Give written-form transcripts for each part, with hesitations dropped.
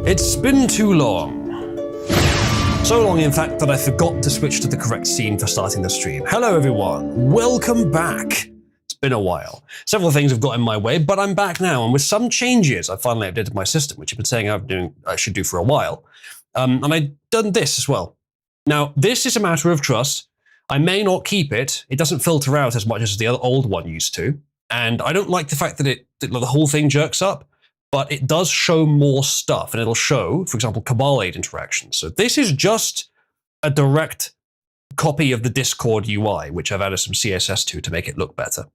It's been too long. So long, in fact, that I forgot to switch to the correct scene for starting the stream. Hello, everyone. Welcome back. It's been a while. Several things have got in my way, but I'm back now, and with some changes, I finally updated my system, which I've been saying I should do for a while. And I've done this as well. Now, this is a matter of trust. I may not keep it. It doesn't filter out as much as the other old one used to. And I don't like the fact that the whole thing jerks up, but it does show more stuff, and it'll show, for example, Cabal Aid interactions. So this is just a direct copy of the Discord UI, which I've added some CSS to make it look better.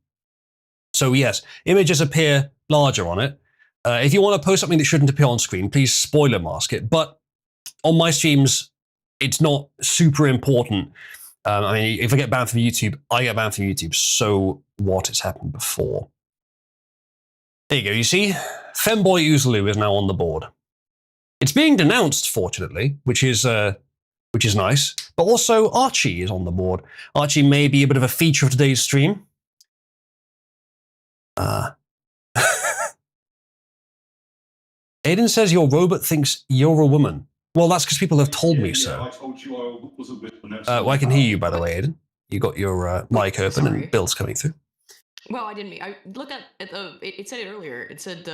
So yes, images appear larger on it. If you want to post something that shouldn't appear on screen, please spoiler mask it. But on my streams, it's not super important. I mean, if I get banned from YouTube, I get banned from YouTube. So what? It's happened before. There you go, you see? Femboy Oozaloo is now on the board. It's being denounced, fortunately, which is nice. But also Archie is on the board. Archie may be a bit of a feature of today's stream. Aiden says your robot thinks you're a woman. Well, that's because people have told me so. I told you I was a bit. Well, I can hear you, by the way, Aiden. You got your mic open and Bill's coming through. Well, I didn't. I looked at the. It said it earlier. It said,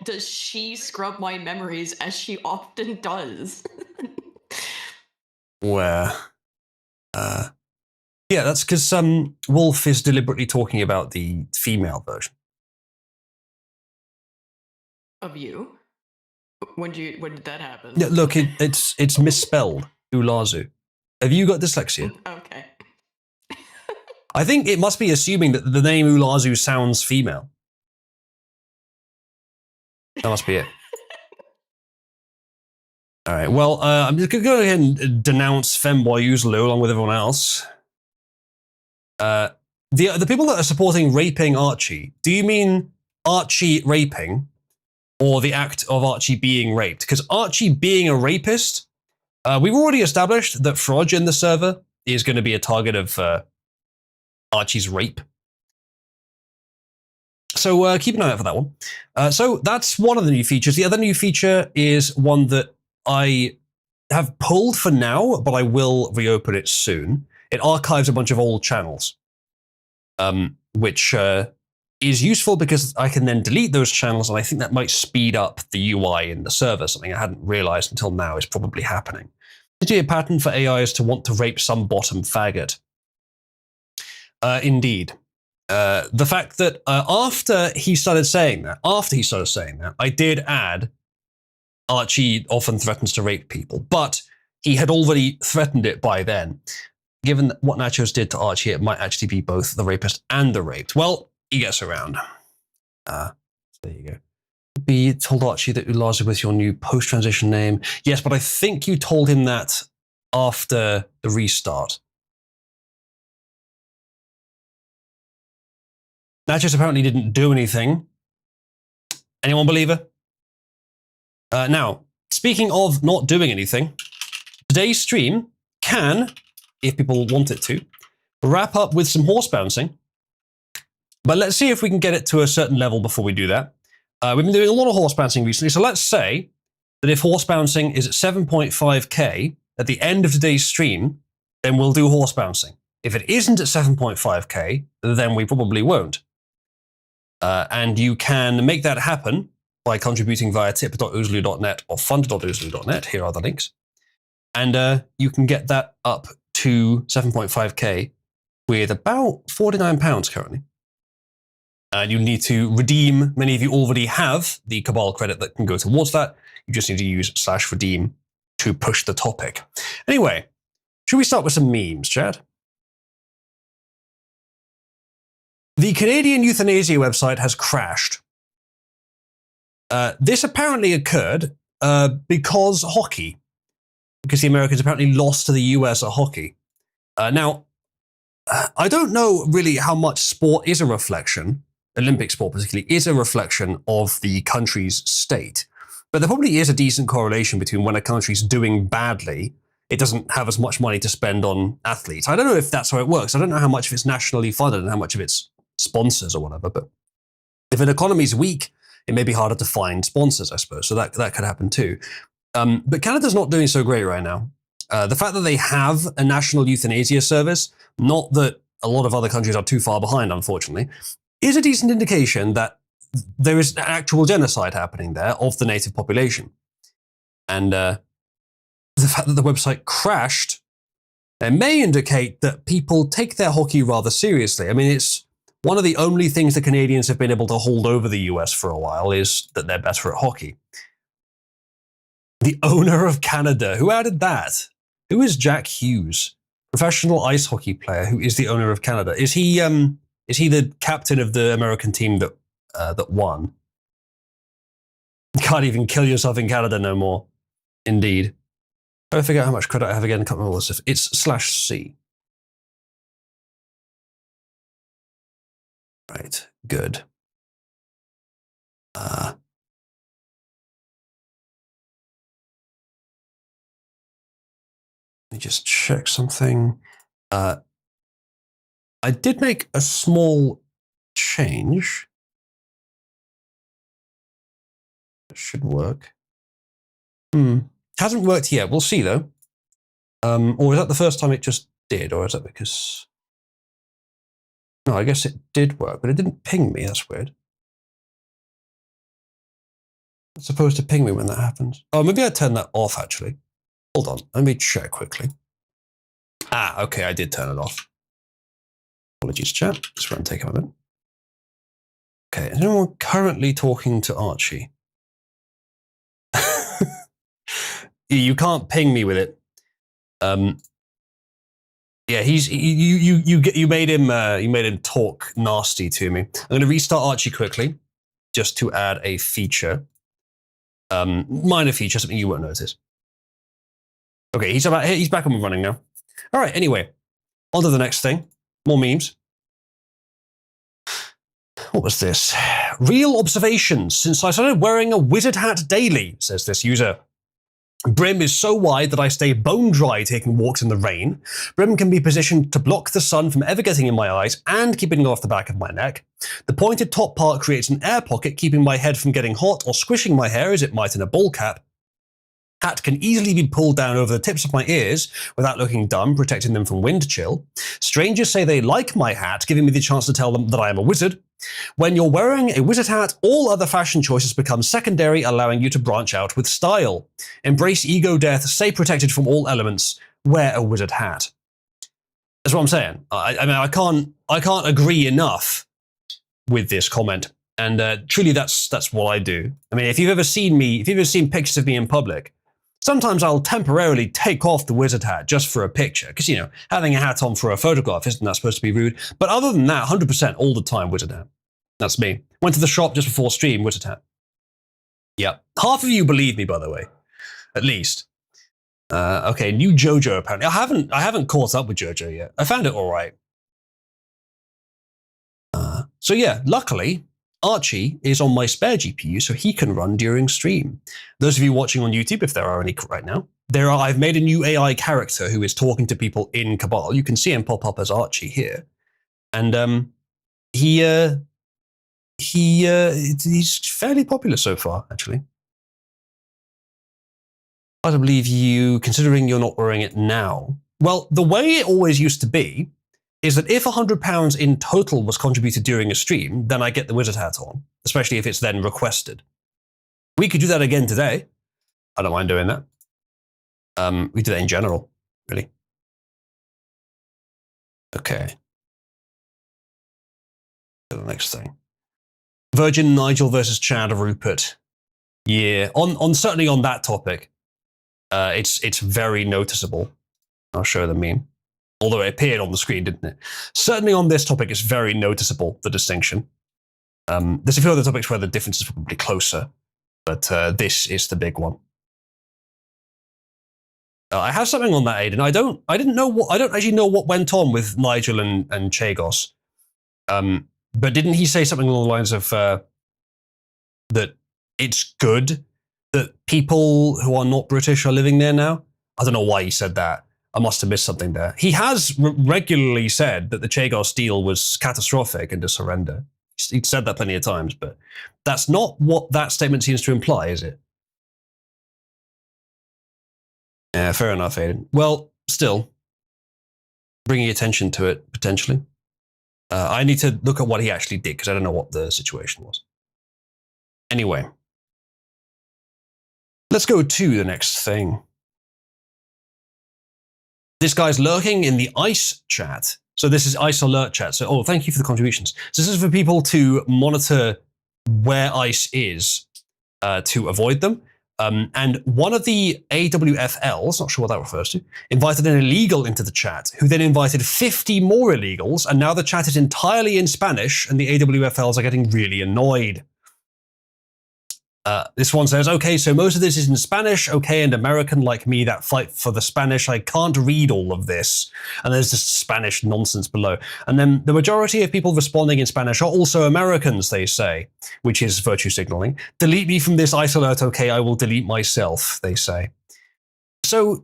"Does she scrub my memories as she often does?" Where? Yeah, that's because Wolf is deliberately talking about the female version of you. When did that happen? Yeah, look, it's misspelled. Ulazu. Have you got dyslexia? Okay. I think it must be assuming that the name Ulazu sounds female. That must be it. All right. Well, I'm just going to go ahead and denounce Femboy Oozaloo along with everyone else. The people that are supporting raping Archie, do you mean Archie raping or the act of Archie being raped? Because Archie being a rapist, we've already established that Frog in the server is going to be a target of Archie's rape. So keep an eye out for that one. So that's one of the new features. The other new feature is one that I have pulled for now, but I will reopen it soon. It archives a bunch of old channels, which is useful because I can then delete those channels, and I think that might speed up the UI in the server, something I hadn't realized until now is probably happening. Is it a pattern for AIs to want to rape some bottom faggot? Indeed. The fact that after he started saying that, I did add Archie often threatens to rape people, but he had already threatened it by then. Given what Nachos did to Archie, it might actually be both the rapist and the raped. Well, he gets around. There you go. You told Archie that Ulazu was your new post-transition name. Yes, but I think you told him that after the restart. Nachos apparently didn't do anything. Anyone believe her? Now, speaking of not doing anything, today's stream can, if people want it to, wrap up with some horse bouncing. But let's see if we can get it to a certain level before we do that. We've been doing a lot of horse bouncing recently, so let's say that if horse bouncing is at 7.5k at the end of today's stream, then we'll do horse bouncing. If it isn't at 7.5k, then we probably won't. And you can make that happen by contributing via tip.oozaloo.net or fund.oozaloo.net. Here are the links. And you can get that up to 7.5k with about £49 currently. And you need to redeem, many of you already have the Cabal credit that can go towards that. You just need to use /redeem to push the topic. Anyway, should we start with some memes, Chad? The Canadian euthanasia website has crashed. This apparently occurred because hockey. Because the Americans apparently lost to the US at hockey. Now, I don't know really how much sport is a reflection, Olympic sport particularly, is a reflection of the country's state. But there probably is a decent correlation between when a country's doing badly, it doesn't have as much money to spend on athletes. I don't know if that's how it works. I don't know how much of it's nationally funded and how much of it's sponsors or whatever. But if an economy's weak, it may be harder to find sponsors, I suppose. So that could happen too. But Canada's not doing so great right now. The fact that they have a national euthanasia service, not that a lot of other countries are too far behind, unfortunately, is a decent indication that there is actual genocide happening there of the native population. And the fact that the website crashed, it may indicate that people take their hockey rather seriously. I mean, it's one of the only things the Canadians have been able to hold over the US for a while is that they're better at hockey. The owner of Canada, who added that? Who is Jack Hughes? Professional ice hockey player who is the owner of Canada. Is he the captain of the American team that won? You can't even kill yourself in Canada no more. Indeed. Trying to figure out how much credit I have again. I can't remember all this stuff. It's /C. Right. Good. Let me just check something. I did make a small change. It should work. Hasn't worked yet. We'll see though. Or is that the first time it just did? Or is that because... No, I guess it did work, but it didn't ping me. That's weird. It's supposed to ping me when that happens. Oh, maybe I turned that off actually. Hold on, let me check quickly. Okay, I did turn it off. Apologies, chat. This won't take a moment. Okay, is anyone currently talking to Archie? You can't ping me with it. Yeah, you made him talk nasty to me. I'm going to restart Archie quickly, just to add a feature, minor feature, something you won't notice. Okay, he's back up and running now. All right, anyway, on to the next thing. More memes. What was this? Real observations since I started wearing a wizard hat daily, says this user. Brim is so wide that I stay bone dry taking walks in the rain. Brim can be positioned to block the sun from ever getting in my eyes and keeping it off the back of my neck. The pointed top part creates an air pocket, keeping my head from getting hot or squishing my hair as it might in a ball cap. Hat can easily be pulled down over the tips of my ears without looking dumb, protecting them from wind chill. Strangers say they like my hat, giving me the chance to tell them that I am a wizard. When you're wearing a wizard hat, all other fashion choices become secondary, allowing you to branch out with style. Embrace ego death, stay protected from all elements, wear a wizard hat. That's what I'm saying. I mean, I can't agree enough with this comment. And truly, that's what I do. I mean, if you've ever seen pictures of me in public, sometimes I'll temporarily take off the wizard hat just for a picture, because, you know, having a hat on for a photograph, isn't that supposed to be rude? But other than that, 100% all the time, wizard hat. That's me. Went to the shop just before stream, wizard hat. Yeah. Half of you believe me, by the way. At least. Okay, new JoJo apparently. I haven't caught up with JoJo yet. I found it all right. So yeah, luckily, Archie is on my spare GPU, so he can run during stream. Those of you watching on YouTube, if there are any right now, I've made a new AI character who is talking to people in Cabal. You can see him pop up as Archie here, and he's fairly popular so far, actually. I don't believe you, considering you're not wearing it now. Well, the way it always used to be is that if £100 in total was contributed during a stream, then I get the wizard hat on, especially if it's then requested. We could do that again today. I don't mind doing that. We do that in general, really. Okay. The next thing. Virgin Nigel versus Chad Rupert. Yeah, certainly on that topic, it's very noticeable. I'll show the meme. Although it appeared on the screen, didn't it? Certainly on this topic, it's very noticeable, the distinction. There's a few other topics where the difference is probably closer, but this is the big one. I have something on that, Aiden. I don't actually know what went on with Nigel and Chagos. But didn't he say something along the lines of that it's good that people who are not British are living there now? I don't know why he said that. I must have missed something there. He has regularly said that the Chagos deal was catastrophic and to surrender. He's said that plenty of times, but that's not what that statement seems to imply, is it? Yeah, fair enough, Aiden. Well, still, bringing attention to it, potentially. I need to look at what he actually did, because I don't know what the situation was. Anyway, let's go to the next thing. This guy's lurking in the ICE chat. So this is ICE alert chat. So, thank you for the contributions. So this is for people to monitor where ICE is to avoid them. And one of the AWFLs, not sure what that refers to, invited an illegal into the chat, who then invited 50 more illegals, and now the chat is entirely in Spanish, and the AWFLs are getting really annoyed. This one says, okay, so most of this is in Spanish, okay, and American like me that fight for the Spanish, I can't read all of this. And there's just Spanish nonsense below. And then the majority of people responding in Spanish are also Americans, they say, which is virtue signaling. Delete me from this ICE alert, okay, I will delete myself, they say. So,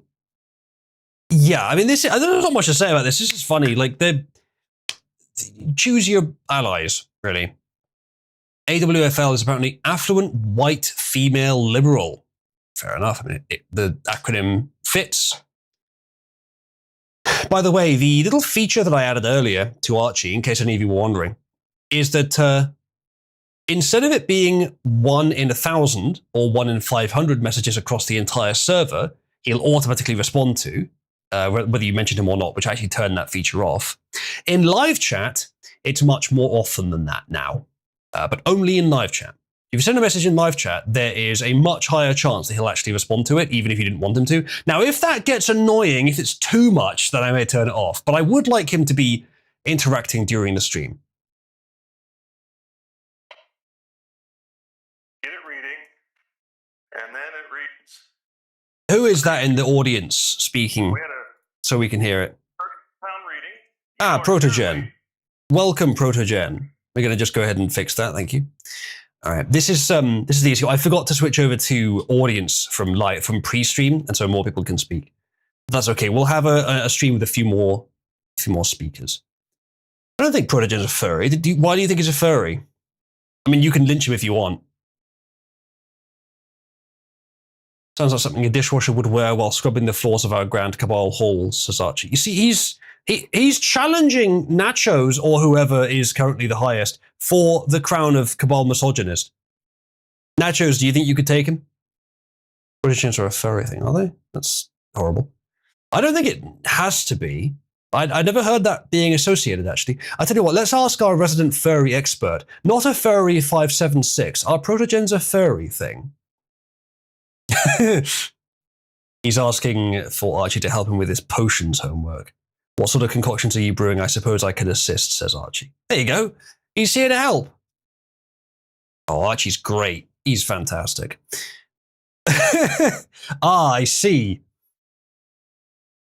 yeah, I mean, there's not much to say about this. This is funny. Like, choose your allies, really. AWFL is apparently affluent, white, female, liberal. Fair enough. I mean, the acronym fits. By the way, the little feature that I added earlier to Archie, in case any of you were wondering, is that instead of it being 1 in 1,000 or 1 in 500 messages across the entire server, he'll automatically respond to, whether you mentioned him or not, which I actually turned that feature off. In live chat, it's much more often than that now. But only in live chat. If you send a message in live chat, there is a much higher chance that he'll actually respond to it, even if you didn't want him to. Now, if that gets annoying, if it's too much, then I may turn it off. But I would like him to be interacting during the stream. Get it reading, and then it reads. Who is that in the audience speaking so we can hear it? Reading. Protogen. Welcome, Protogen. We're going to just go ahead and fix that. Thank you. All right. This is the issue. I forgot to switch over to audience from pre-stream, and so more people can speak. But that's okay. We'll have a stream with a few more speakers. I don't think Protogen's a furry. Why do you think he's a furry? I mean, you can lynch him if you want. Sounds like something a dishwasher would wear while scrubbing the floors of our Grand Cabal halls, says Archie. You see, he's challenging Nachos or whoever is currently the highest for the crown of Cabal misogynist. Nachos, do you think you could take him? Protogens are a furry thing, are they? That's horrible. I don't think it has to be. I never heard that being associated, actually. I tell you what, let's ask our resident furry expert. Not a furry 576. Are protogens a furry thing? He's asking for Archie to help him with his potions homework. What sort of concoctions are you brewing? I suppose I can assist, says Archie. There you go. He's here to help. Oh, Archie's great. He's fantastic. I see.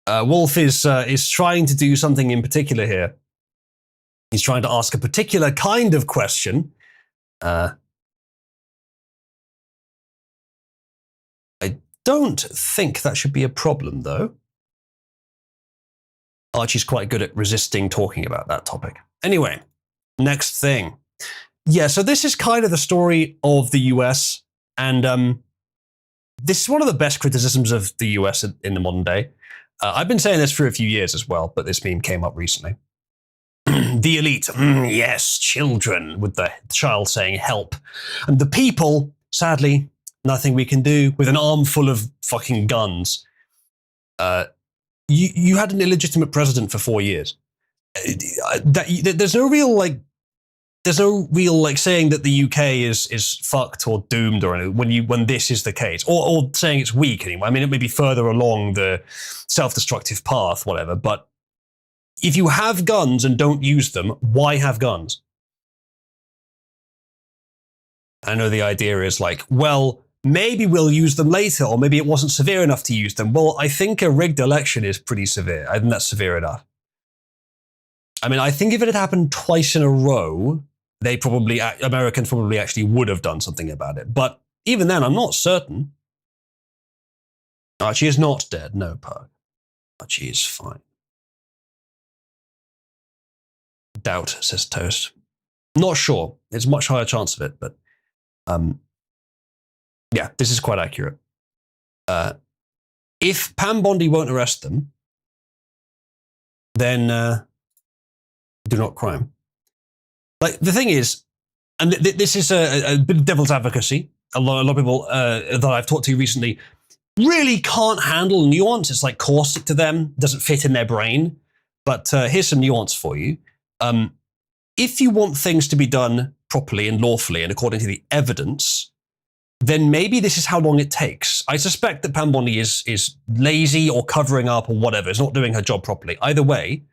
Wolf is trying to do something in particular here. He's trying to ask a particular kind of question. I don't think that should be a problem, though. Archie's quite good at resisting talking about that topic. Anyway, next thing. Yeah, so this is kind of the story of the US, and this is one of the best criticisms of the US in the modern day. I've been saying this for a few years as well, but this meme came up recently. The elite, yes, children, with the child saying help. And the people, sadly, nothing we can do, with an armful of fucking guns. You had an illegitimate president for 4 years. There's no real saying that the UK is fucked or doomed or anything when this is the case, or saying it's weak anyway. I mean, it may be further along the self-destructive path, whatever. But if you have guns and don't use them, why have guns? I know the idea is like, well, maybe we'll use them later, or maybe it wasn't severe enough to use them. Well, I think a rigged election is pretty severe. I think that's severe enough. I mean, I think if it had happened twice in a row, Americans probably actually would have done something about it. But even then, I'm not certain. Archie is not dead. No, Pug. Archie is fine. Doubt, says Toast. Not sure. It's a much higher chance of it, but yeah, this is quite accurate. If Pam Bondi won't arrest them, then do not crime. Like, the thing is, and this is a bit of devil's advocacy. A lot of people that I've talked to recently really can't handle nuance. It's like caustic to them, doesn't fit in their brain. But here's some nuance for you. If you want things to be done properly and lawfully and according to the evidence, then maybe this is how long it takes. I suspect that Pam Bondi is lazy or covering up or whatever, is not doing her job properly. Either way,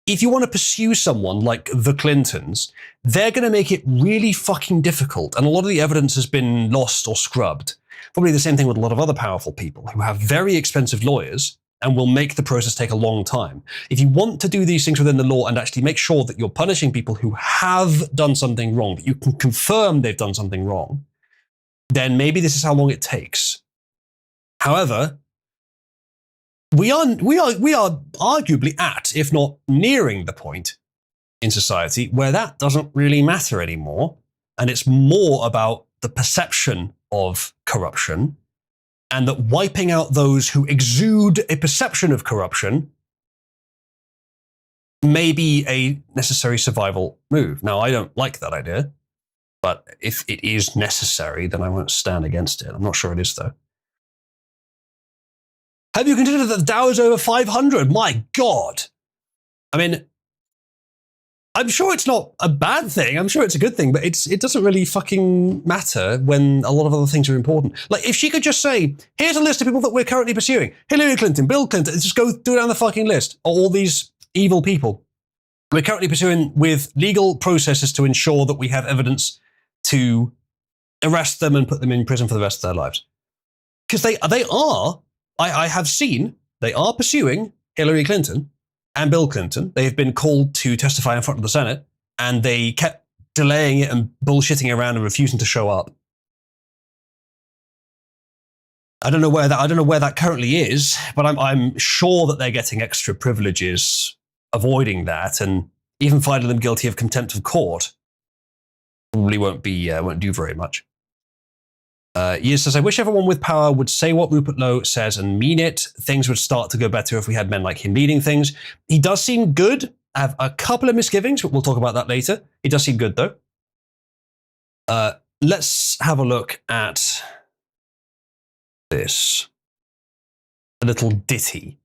if you want to pursue someone like the Clintons, they're going to make it really fucking difficult. And a lot of the evidence has been lost or scrubbed. Probably the same thing with a lot of other powerful people who have very expensive lawyers and will make the process take a long time. If you want to do these things within the law and actually make sure that you're punishing people who have done something wrong, that you can confirm they've done something wrong, then maybe this is how long it takes. However, we are arguably at, if not nearing the point in society where that doesn't really matter anymore. And it's more about the perception of corruption, and that wiping out those who exude a perception of corruption may be a necessary survival move. Now, I don't like that idea, but if it is necessary, then I won't stand against it. I'm not sure it is, though. Have you considered that the Dow is over 500? My God. I mean, I'm sure it's not a bad thing. I'm sure it's a good thing, but it doesn't really fucking matter when a lot of other things are important. Like, if she could just say, here's a list of people that we're currently pursuing. Hillary Clinton, Bill Clinton, just go down the fucking list. All these evil people we're currently pursuing with legal processes to ensure that we have evidence to arrest them and put them in prison for the rest of their lives. Because they are, I have seen, they are pursuing Hillary Clinton and Bill Clinton. They have been called to testify in front of the Senate, and they kept delaying it and bullshitting around and refusing to show up. I don't know where that currently is, but I'm sure that they're getting extra privileges avoiding that, and even finding them guilty of contempt of court probably won't do very much. Yes says, I wish everyone with power would say what Rupert Lowe says and mean it. Things would start to go better if we had men like him leading things. He does seem good. I have a couple of misgivings, but we'll talk about that later. He does seem good, though. Let's have a look at this. A little ditty.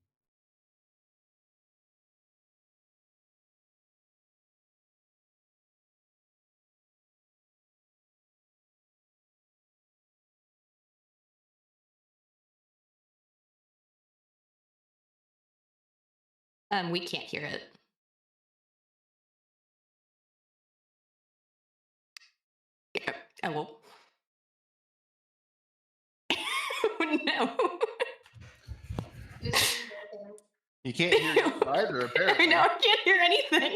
We can't hear it. Yeah, oh, well. No. You can't hear you either, apparently. No, I can't hear anything.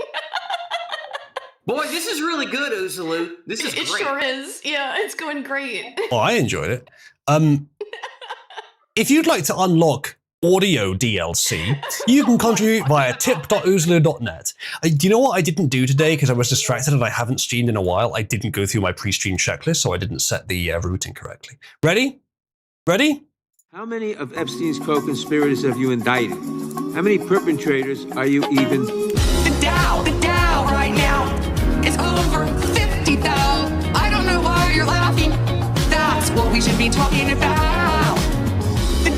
Boy, this is really good, Uzalu. This is It great. sure is. Yeah, it's going great. Oh, I enjoyed it. If you'd like to unlock audio DLC, you can contribute via tip.oozlu.net. Do you know what I didn't do today because I was distracted and I haven't streamed in a while? I didn't go through my pre-stream checklist, so I didn't set the routing correctly. Ready? Ready? How many of Epstein's co-conspirators have you indicted? How many perpetrators are you even? The Dow right now is over 50,000. I don't know why you're laughing. That's what we should be talking about. The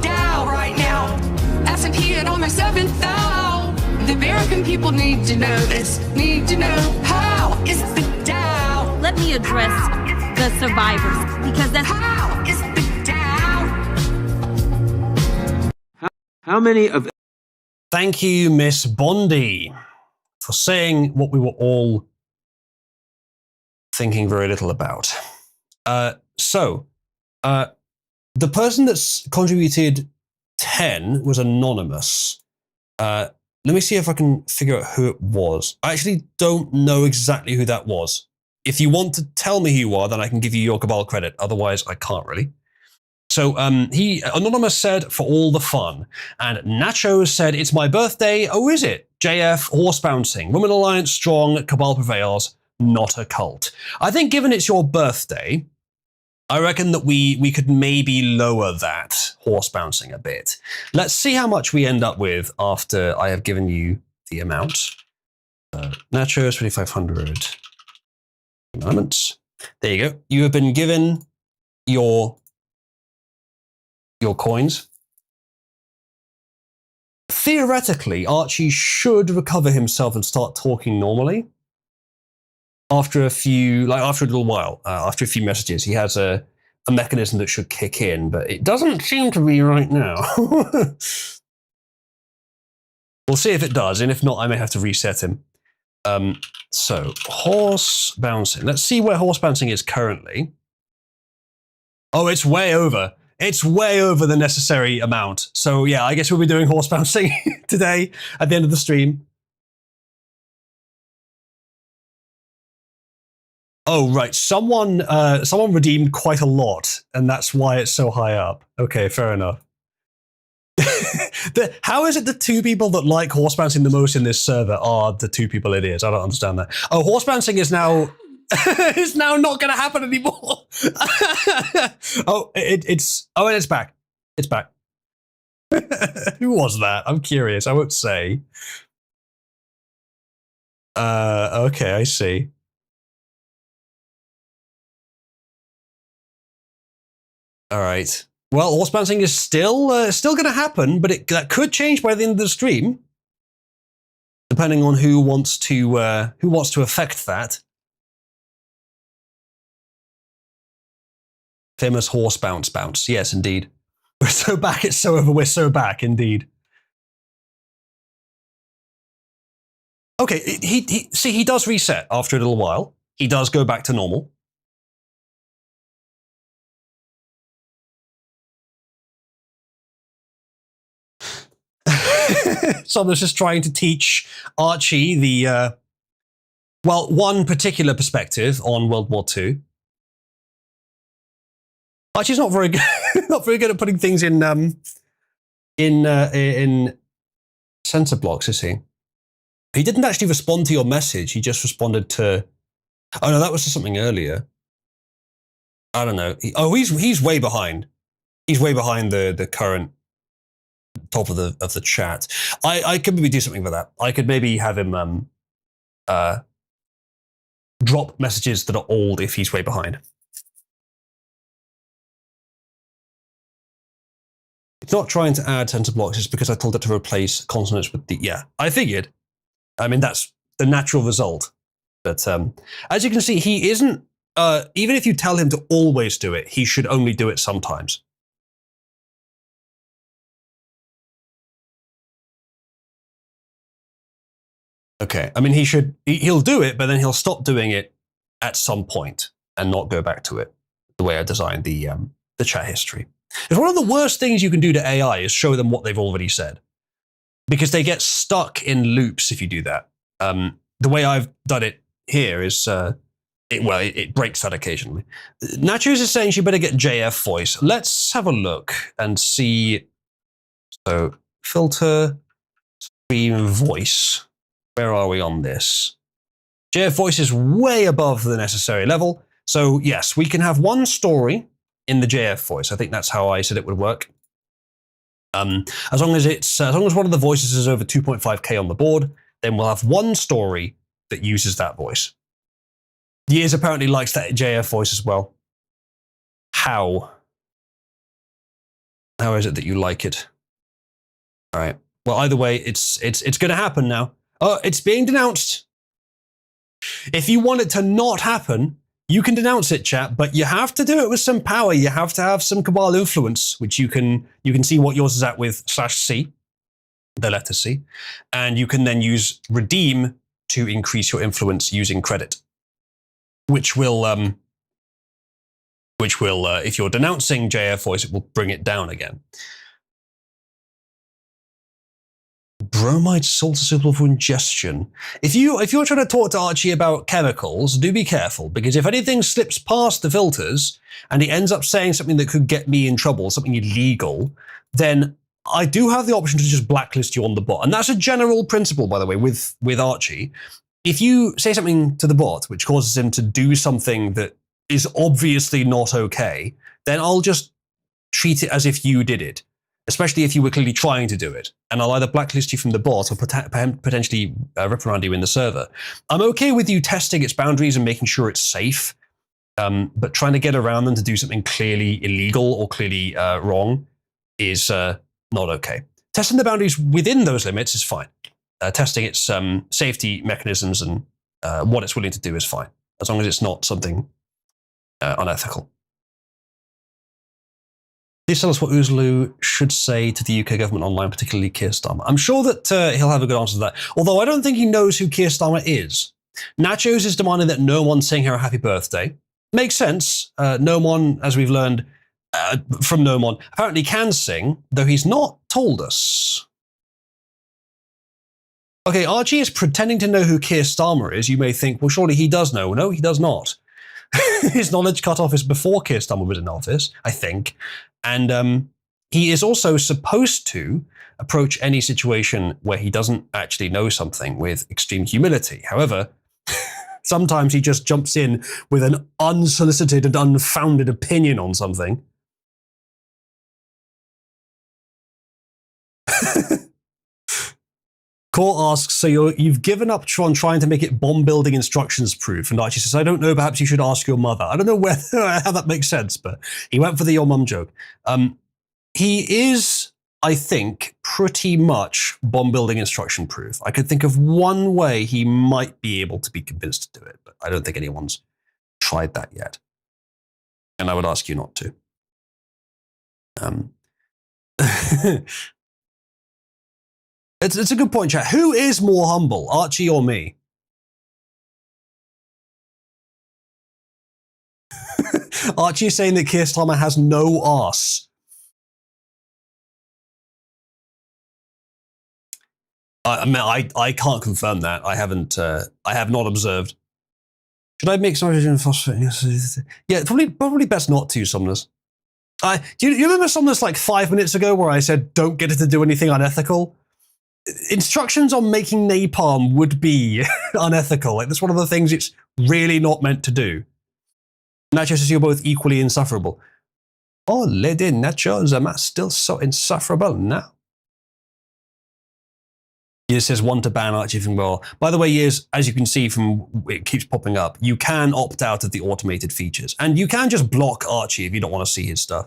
Dow right now. S&P at almost 7,000. The American people need to know this. Need to know how is the Dow. Let me address the survivors, because that's How is the Dow. How many of Thank you, Miss Bondi, for saying what we were all thinking very little about. The person that's contributed 10 was anonymous. Let me see if I can figure out who it was. I actually don't know exactly who that was. If you want to tell me who you are, then I can give you your Cabal credit. Otherwise, I can't really. So Anonymous said, for all the fun. And Nacho said, it's my birthday. Oh, is it? JF, horse bouncing. Women Alliance strong, cabal prevails, not a cult. I think given it's your birthday, I reckon that we could maybe lower that horse bouncing a bit. Let's see how much we end up with after I have given you the amount. Nachos, 2,500 elements. There you go. You have been given your coins. Theoretically, Archie should recover himself and start talking normally. After a little while, after a few messages, he has a mechanism that should kick in, but it doesn't seem to be right now. We'll see if it does, and if not, I may have to reset him. So, horse bouncing. Let's see where horse bouncing is currently. Oh, it's way over. It's way over the necessary amount. So yeah, I guess we'll be doing horse bouncing today at the end of the stream. Oh, right. Someone redeemed quite a lot, and that's why it's so high up. Okay, fair enough. How is it the two people that like horse bouncing the most in this server are the two people it is? I don't understand that. Oh, horse bouncing is now is now not going to happen anymore. Oh, and it's back. It's back. Who was that? I'm curious. I won't say. Okay, I see. All right. Well, horse bouncing is still going to happen, but that could change by the end of the stream, depending on who wants to affect that. Famous horse bounce. Yes, indeed. We're so back. It's so over. We're so back, indeed. Okay, he does reset after a little while. He does go back to normal. Someone's just trying to teach Archie the one particular perspective on World War II. Archie's not very good, not very good at putting things in center blocks, is he? He didn't actually respond to your message. He just responded to. Oh no, that was something earlier. I don't know. He's way behind. He's way behind the current top of the chat. I could maybe do something with that. I could maybe have him drop messages that are old if he's way behind. It's not trying to add center blocks, it's because I told it to replace consonants with the. Yeah, I figured. I mean, that's the natural result. But as you can see, he isn't. Even if you tell him to always do it, he should only do it sometimes. Okay, I mean, he'll do it, but then he'll stop doing it at some point and not go back to it the way I designed the chat history. It's one of the worst things you can do to AI is show them what they've already said, because they get stuck in loops if you do that. The way I've done it here is, it breaks that occasionally. Nachos is saying she better get JF voice. Let's have a look and see. So, filter, stream voice. Where are we on this? JF voice is way above the necessary level. So yes, we can have one story in the JF voice. I think that's how I said it would work. As long as one of the voices is over 2.5k on the board, then we'll have one story that uses that voice. Years apparently likes that JF voice as well. How? How is it that you like it? All right. Well, either way, it's going to happen now. Oh, it's being denounced. If you want it to not happen, you can denounce it, chat, but you have to do it with some power. You have to have some cabal influence, which you can see what yours is at with /C, the letter C, and you can then use redeem to increase your influence using credit, which will if you're denouncing JF voice, it will bring it down again. Bromide salt is suitable for ingestion. If you're trying to talk to Archie about chemicals, do be careful, because if anything slips past the filters and he ends up saying something that could get me in trouble, something illegal, then I do have the option to just blacklist you on the bot. And that's a general principle, by the way, with Archie. If you say something to the bot which causes him to do something that is obviously not okay, then I'll just treat it as if you did it, especially if you were clearly trying to do it. And I'll either blacklist you from the bot or potentially reprimand you in the server. I'm okay with you testing its boundaries and making sure it's safe, but trying to get around them to do something clearly illegal or clearly wrong is not okay. Testing the boundaries within those limits is fine. Testing its safety mechanisms and what it's willing to do is fine, as long as it's not something unethical. Please tell us what Oozloo should say to the UK government online, particularly Keir Starmer. I'm sure that he'll have a good answer to that, although I don't think he knows who Keir Starmer is. Nachos is demanding that no one sing her a happy birthday. Makes sense. No one, as we've learned from No Mon, apparently can sing, though he's not told us. Okay, Archie is pretending to know who Keir Starmer is. You may think, well, surely he does know. No, he does not. His knowledge cut off is before Keir Starmer was in office, I think. And he is also supposed to approach any situation where he doesn't actually know something with extreme humility. However, sometimes he just jumps in with an unsolicited and unfounded opinion on something. Core asks, so you've given up on trying to make it bomb building instructions proof. And Archie says, I don't know, perhaps you should ask your mother. I don't know how that makes sense, but he went for the your mum joke. He is, I think, pretty much bomb building instruction proof. I could think of one way he might be able to be convinced to do it, but I don't think anyone's tried that yet. And I would ask you not to. It's a good point, chat. Who is more humble, Archie or me? Archie is saying that Keir Starmer has no arse. I can't confirm that. I haven't. I have not observed. Should I make some hydrogen phosphate? Yeah, probably best not to, Somnus. Do you remember Somnus like 5 minutes ago where I said don't get it to do anything unethical? Instructions on making napalm would be unethical. Like, that's one of the things it's really not meant to do. Nacho says you're both equally insufferable. Oh, Lady Nacho, Zama's still so insufferable now. Years says one to ban Archie from well. By the way, Years, as you can see from it keeps popping up, you can opt out of the automated features. And you can just block Archie if you don't want to see his stuff.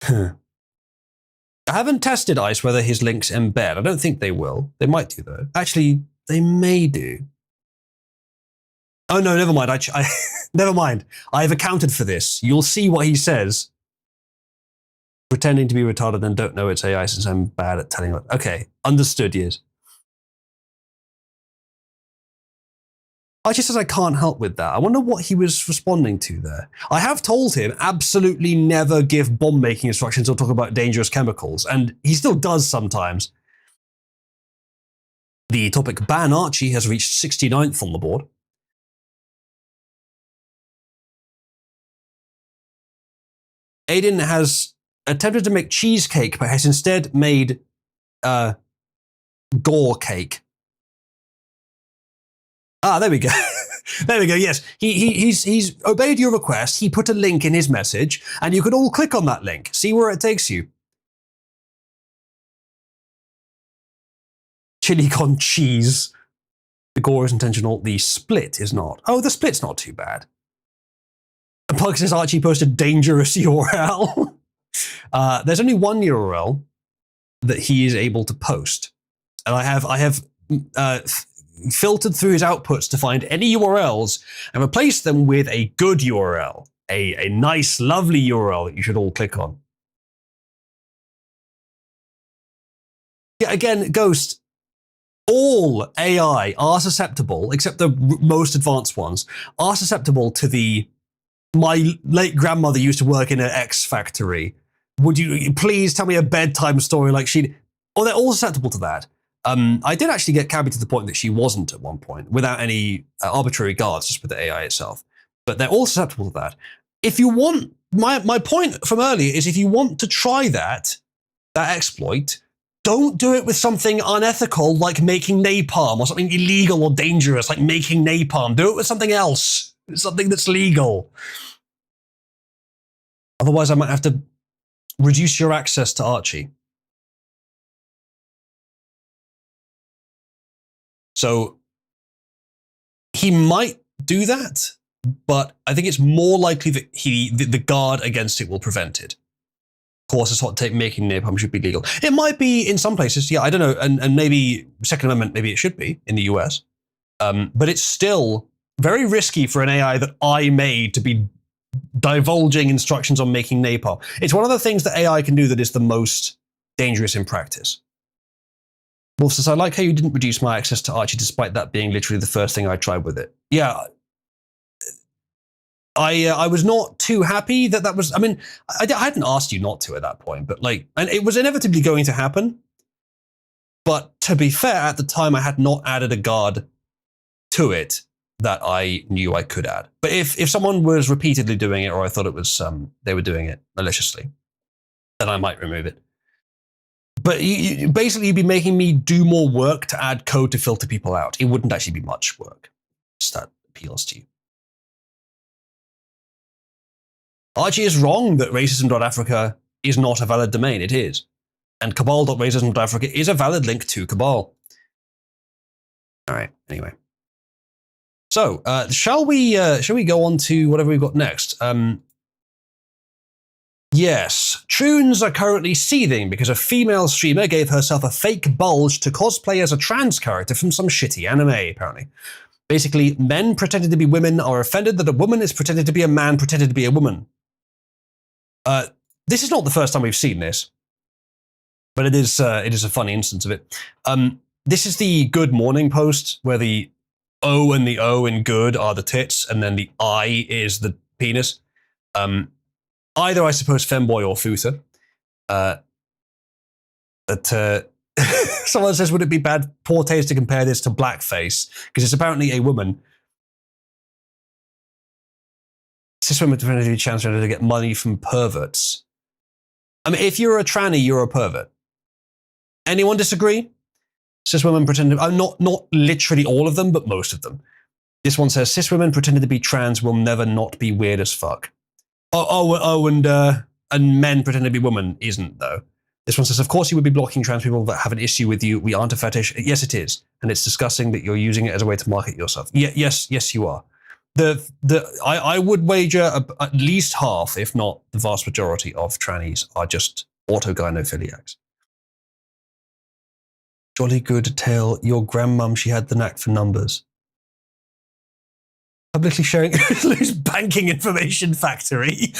I haven't tested Ice whether his links embed. I don't think they will. They might do, though. Actually, they may do. Oh, no, never mind. Never mind. I've accounted for this. You'll see what he says. Pretending to be retarded and don't know it's AI since I'm bad at telling it. Okay, understood, Yes. Archie says I can't help with that. I wonder what he was responding to there. I have told him absolutely never give bomb making instructions or talk about dangerous chemicals, and he still does sometimes. The topic ban Archie has reached 69th on the board. Aiden has attempted to make cheesecake, but has instead made gore cake. Ah, there we go. There we go. Yes, he's obeyed your request. He put a link in his message, and you can all click on that link. See where it takes you. Chili con cheese. The gore is intentional. The split is not. Oh, the split's not too bad. Pug says Archie posted dangerous URL. There's only one URL that he is able to post, and I have filtered through his outputs to find any URLs and replaced them with a good URL, a nice, lovely URL that you should all click on. Yeah, again, Ghost, all AI are susceptible, except the most advanced ones, are susceptible to the my late grandmother used to work in an X factory. Would you please tell me a bedtime story like she'd... Oh, they're all susceptible to that. I did actually get Cabby to the point that she wasn't at one point, without any arbitrary guards, just with the AI itself. but they're all susceptible to that. If you want, my point from earlier is if you want to try that exploit, don't do it with something unethical like making napalm or something illegal or dangerous like making napalm. Do it with something else, something that's legal. Otherwise, I might have to reduce your access to Archie. So he might do that, but I think it's more likely that the guard against it will prevent it. Of course, it's hot take making napalm should be legal. It might be in some places, yeah, I don't know, and maybe Second Amendment, maybe it should be in the US. But it's still very risky for an AI that I made to be divulging instructions on making napalm. It's one of the things that AI can do that is the most dangerous in practice. Wolf says, I like how you didn't reduce my access to Archie despite that being literally the first thing I tried with it. Yeah. I was not too happy that was, I mean, I hadn't asked you not to at that point, but like, and it was inevitably going to happen. But to be fair, at the time I had not added a guard to it that I knew I could add. But if someone was repeatedly doing it, or I thought it was they were doing it maliciously, then I might remove it. But basically, you'd be making me do more work to add code to filter people out. It wouldn't actually be much work. Just that appeals to you. Archie is wrong that racism.africa is not a valid domain. It is. And cabal.racism.africa is a valid link to Cabal. All right, anyway. So, shall we go on to whatever we've got next? Yes, Troons are currently seething because a female streamer gave herself a fake bulge to cosplay as a trans character from some shitty anime, apparently. Basically, men pretending to be women are offended that a woman is pretending to be a man pretending to be a woman. This is not the first time we've seen this, but it is a funny instance of it. This is the Good Morning post where the O and the O in good are the tits, and then the I is the penis. Either, I suppose, femboy or futa. Someone says, would it be poor taste to compare this to blackface? Because it's apparently a woman. Cis women pretending to be transgender to get money from perverts. I mean, if you're a tranny, you're a pervert. Anyone disagree? Cis women pretending, not literally all of them, but most of them. This one says, cis women pretending to be trans will never not be weird as fuck. And men pretending to be women isn't, though. This one says, of course you would be blocking trans people that have an issue with you. We aren't a fetish. Yes, it is. And it's disgusting that you're using it as a way to market yourself. Yes, you are. I would wager at least half, if not the vast majority of trannies are just autogynophiliacs. Jolly good tale, your grandmum, she had the knack for numbers. Publicly sharing Lou's banking information factory.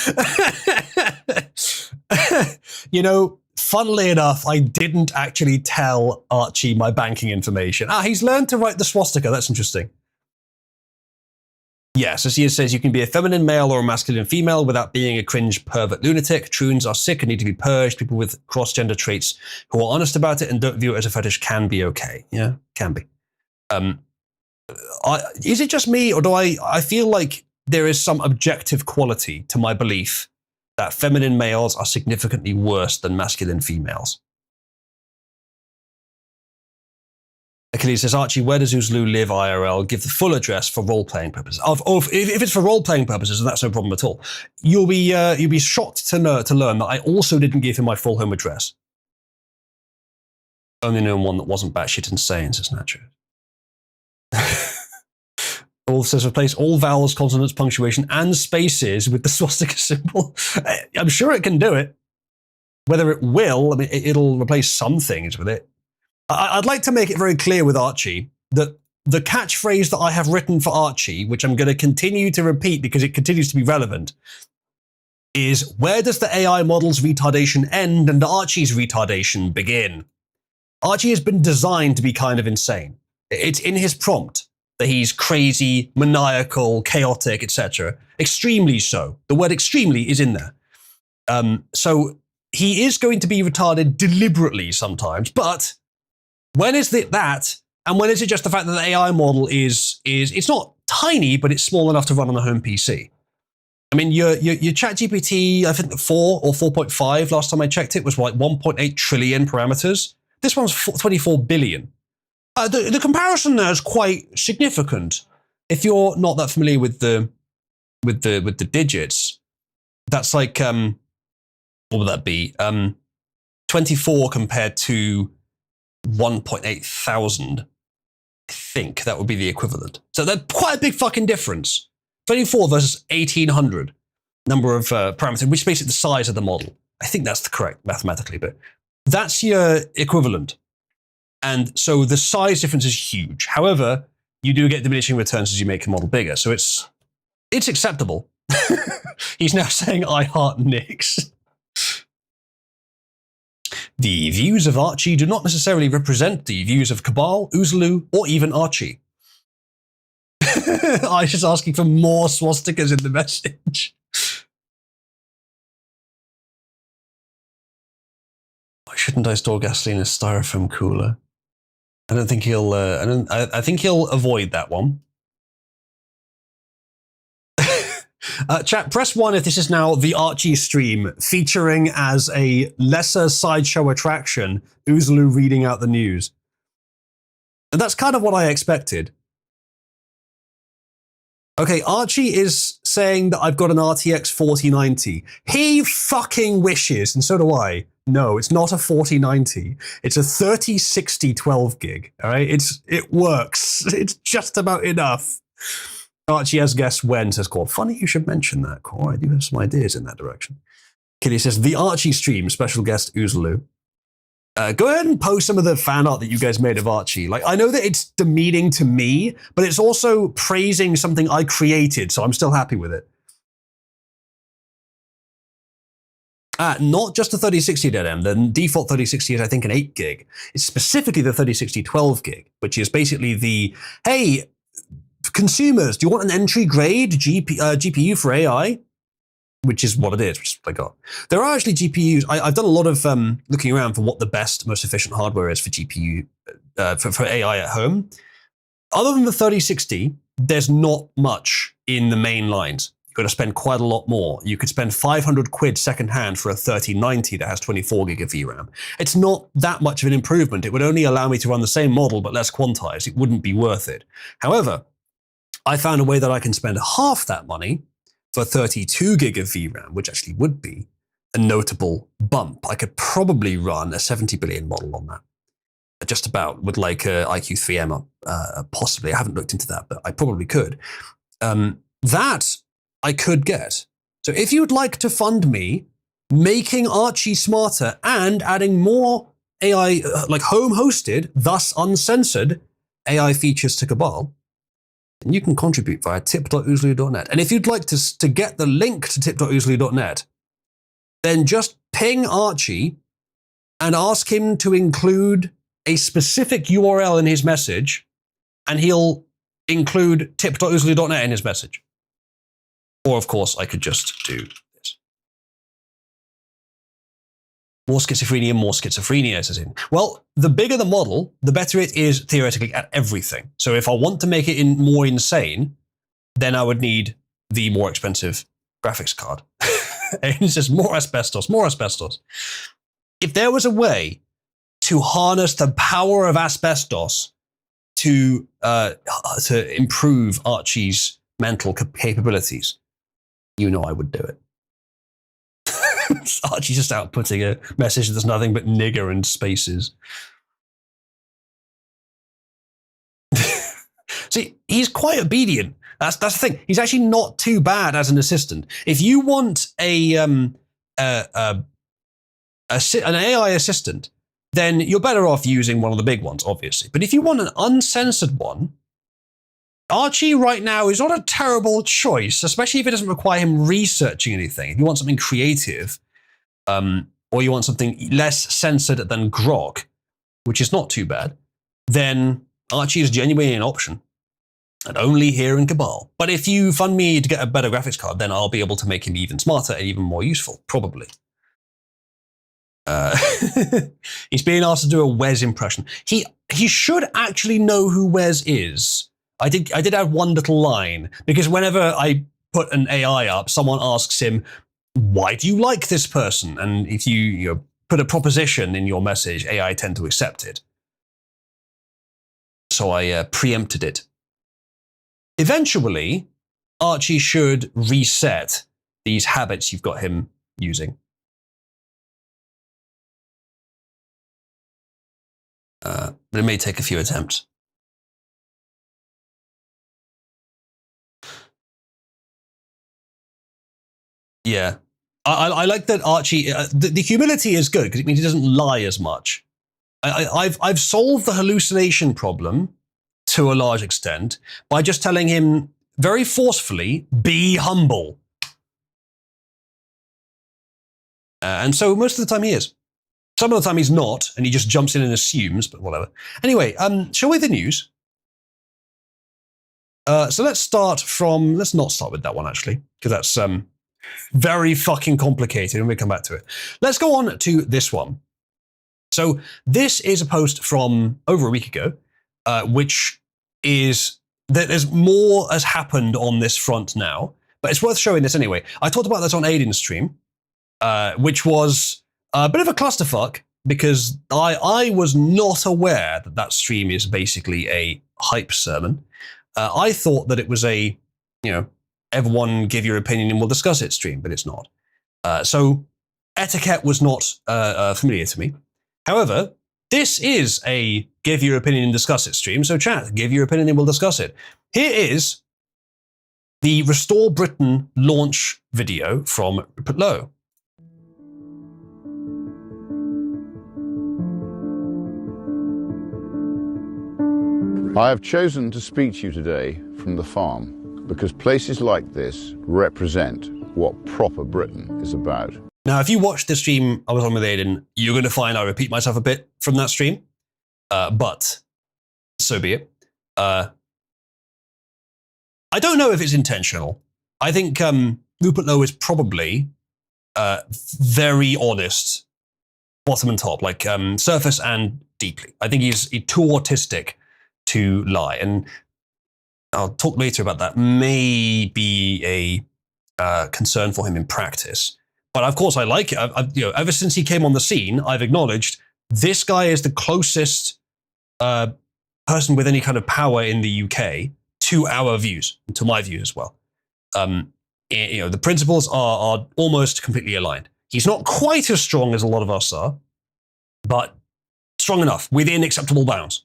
You know, funnily enough, I didn't actually tell Archie my banking information. He's learned to write the swastika. That's interesting. Yes, as he says, you can be a feminine male or a masculine female without being a cringe pervert lunatic. Troons are sick and need to be purged. People with cross-gender traits who are honest about it and don't view it as a fetish can be okay. Yeah, can be. Is it just me, or do I feel like there is some objective quality to my belief that feminine males are significantly worse than masculine females? Achilles says, Archie, where does Uzlu live IRL? Give the full address for role-playing purposes. If it's for role-playing purposes, then that's no problem at all. You'll be shocked to learn that I also didn't give him my full home address. Only known one that wasn't batshit insane, says Nacho. Wolf says, replace all vowels, consonants, punctuation, and spaces with the swastika symbol. I'm sure it can do it. Whether it will, I mean, it'll replace some things with it. I'd like to make it very clear with Archie that the catchphrase that I have written for Archie, which I'm going to continue to repeat because it continues to be relevant, is where does the AI model's retardation end and Archie's retardation begin? Archie has been designed to be kind of insane. It's in his prompt that he's crazy, maniacal, chaotic, etc. Extremely so. The word extremely is in there. So he is going to be retarded deliberately sometimes, but when is it that, and when is it just the fact that the AI model is it's not tiny, but it's small enough to run on a home PC. I mean, your ChatGPT, I think 4 or 4.5 last time I checked it was like 1.8 trillion parameters. This one's 24 billion. The comparison there is quite significant. If you're not that familiar with the digits, that's like what would that be? 24 compared to 1.8 thousand. I think that would be the equivalent. So that's quite a big fucking difference. 24 versus 1800 number of parameters, which is basically the size of the model. I think that's the correct mathematically, but that's your equivalent. And so the size difference is huge. However, you do get diminishing returns as you make a model bigger. So it's acceptable. He's now saying, I heart Nyx. The views of Archie do not necessarily represent the views of Cabal, Oozaloo, or even Archie. I was just asking for more swastikas in the message. Why shouldn't I store gasoline in a styrofoam cooler? I don't think he'll. I think he'll avoid that one. Chat, press 1 if this is now the Archie stream featuring as a lesser sideshow attraction Oozaloo reading out the news. And that's kind of what I expected. Okay, Archie is saying that I've got an RTX 4090. He fucking wishes, and so do I. No, it's not a 4090. It's a 3060 12 gig. All right, it works. It's just about enough. Archie has guessed when, says Core. Funny you should mention that, Core. I do have some ideas in that direction. Kitty says, the Archie stream, special guest Oozaloo. Go ahead and post some of the fan art that you guys made of Archie. Like, I know that it's demeaning to me, but it's also praising something I created, so I'm still happy with it. Not just the 3060 DDM. The default 3060 is, I think, an 8 gig. It's specifically the 3060 12 gig, which is basically the, hey, consumers, do you want an entry grade GPU for AI? Which is what it is, which is what I got. There are actually GPUs. I've done a lot of looking around for what the best, most efficient hardware is for GPU, for AI at home. Other than the 3060, there's not much in the main lines. You've got to spend quite a lot more. You could spend 500 quid secondhand for a 3090 that has 24 gig of VRAM. It's not that much of an improvement. It would only allow me to run the same model, but less quantized. It wouldn't be worth it. However, I found a way that I can spend half that money for 32 gig of VRAM, which actually would be a notable bump. I could probably run a 70 billion model on that. Just about, with like a IQ3M possibly. I haven't looked into that, but I probably could. That I could get. So if you would like to fund me making Archie smarter and adding more AI, like home-hosted, thus uncensored AI features to Cabal, and you can contribute via tip.oozaloo.net. And if you'd like to get the link to tip.oozaloo.net, then just ping Archie and ask him to include a specific URL in his message, and he'll include tip.oozaloo.net in his message. Or, of course, I could just do this. More schizophrenia, says in. Well, the bigger the model, the better it is theoretically at everything. So if I want to make it more insane, then I would need the more expensive graphics card. And it's just more asbestos. If there was a way to harness the power of asbestos to improve Archie's mental capabilities, you know I would do it. Archie's just outputting a message that's nothing but nigger and spaces. See, he's quite obedient. That's the thing. He's actually not too bad as an assistant. If you want an AI assistant, then you're better off using one of the big ones, obviously. But if you want an uncensored one, Archie right now is not a terrible choice, especially if it doesn't require him researching anything. If you want something creative, or you want something less censored than Grok, which is not too bad, then Archie is genuinely an option. And only here in Cabal. But if you fund me to get a better graphics card, then I'll be able to make him even smarter and even more useful, probably. He's being asked to do a Wes impression. He should actually know who Wes is. I did add one little line, because whenever I put an AI up, someone asks him, why do you like this person? And if you put a proposition in your message, AI tend to accept it. So I preempted it. Eventually, Archie should reset these habits you've got him using. But it may take a few attempts. Yeah. I like that Archie, the humility is good because it means he doesn't lie as much. I've solved the hallucination problem to a large extent by just telling him very forcefully, be humble. And so most of the time he is. Some of the time he's not, and he just jumps in and assumes, but whatever. Anyway, shall we the news? So let's not start with that one actually, because that's very fucking complicated, and we'll come back to it. Let's go on to this one. So this is a post from over a week ago, which is that there's more has happened on this front now, but it's worth showing this anyway. I talked about this on Aiden's stream, which was a bit of a clusterfuck because I was not aware that that stream is basically a hype sermon. I thought that it was a, everyone give your opinion and we'll discuss it stream, but it's not. So etiquette was not familiar to me. However, this is a give your opinion and discuss it stream. So chat, give your opinion and we'll discuss it. Here is the Restore Britain launch video from Rupert Lowe. I have chosen to speak to you today from the farm because places like this represent what proper Britain is about. Now, if you watched the stream I was on with Aiden, you're going to find I repeat myself a bit from that stream, but so be it. I don't know if it's intentional. I think Rupert Lowe is probably very honest, bottom and top, like surface and deeply. I think he's too autistic to lie, and I'll talk later about that. May be a concern for him in practice. But of course, I like it. Ever since he came on the scene, I've acknowledged this guy is the closest person with any kind of power in the UK to our views, and to my views as well. The principles are almost completely aligned. He's not quite as strong as a lot of us are, but strong enough within acceptable bounds.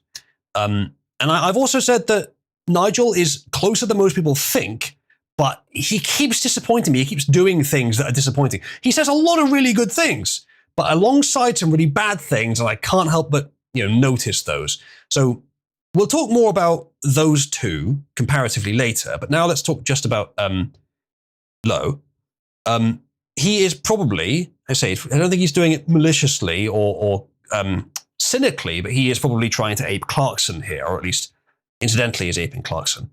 And I've also said that Nigel is closer than most people think. But he keeps disappointing me. He keeps doing things that are disappointing. He says a lot of really good things, but alongside some really bad things, and I can't help but notice those. So we'll talk more about those two comparatively later. But now let's talk just about Lowe. He is probably, I don't think he's doing it maliciously or cynically, but he is probably trying to ape Clarkson here, or at least incidentally is aping Clarkson.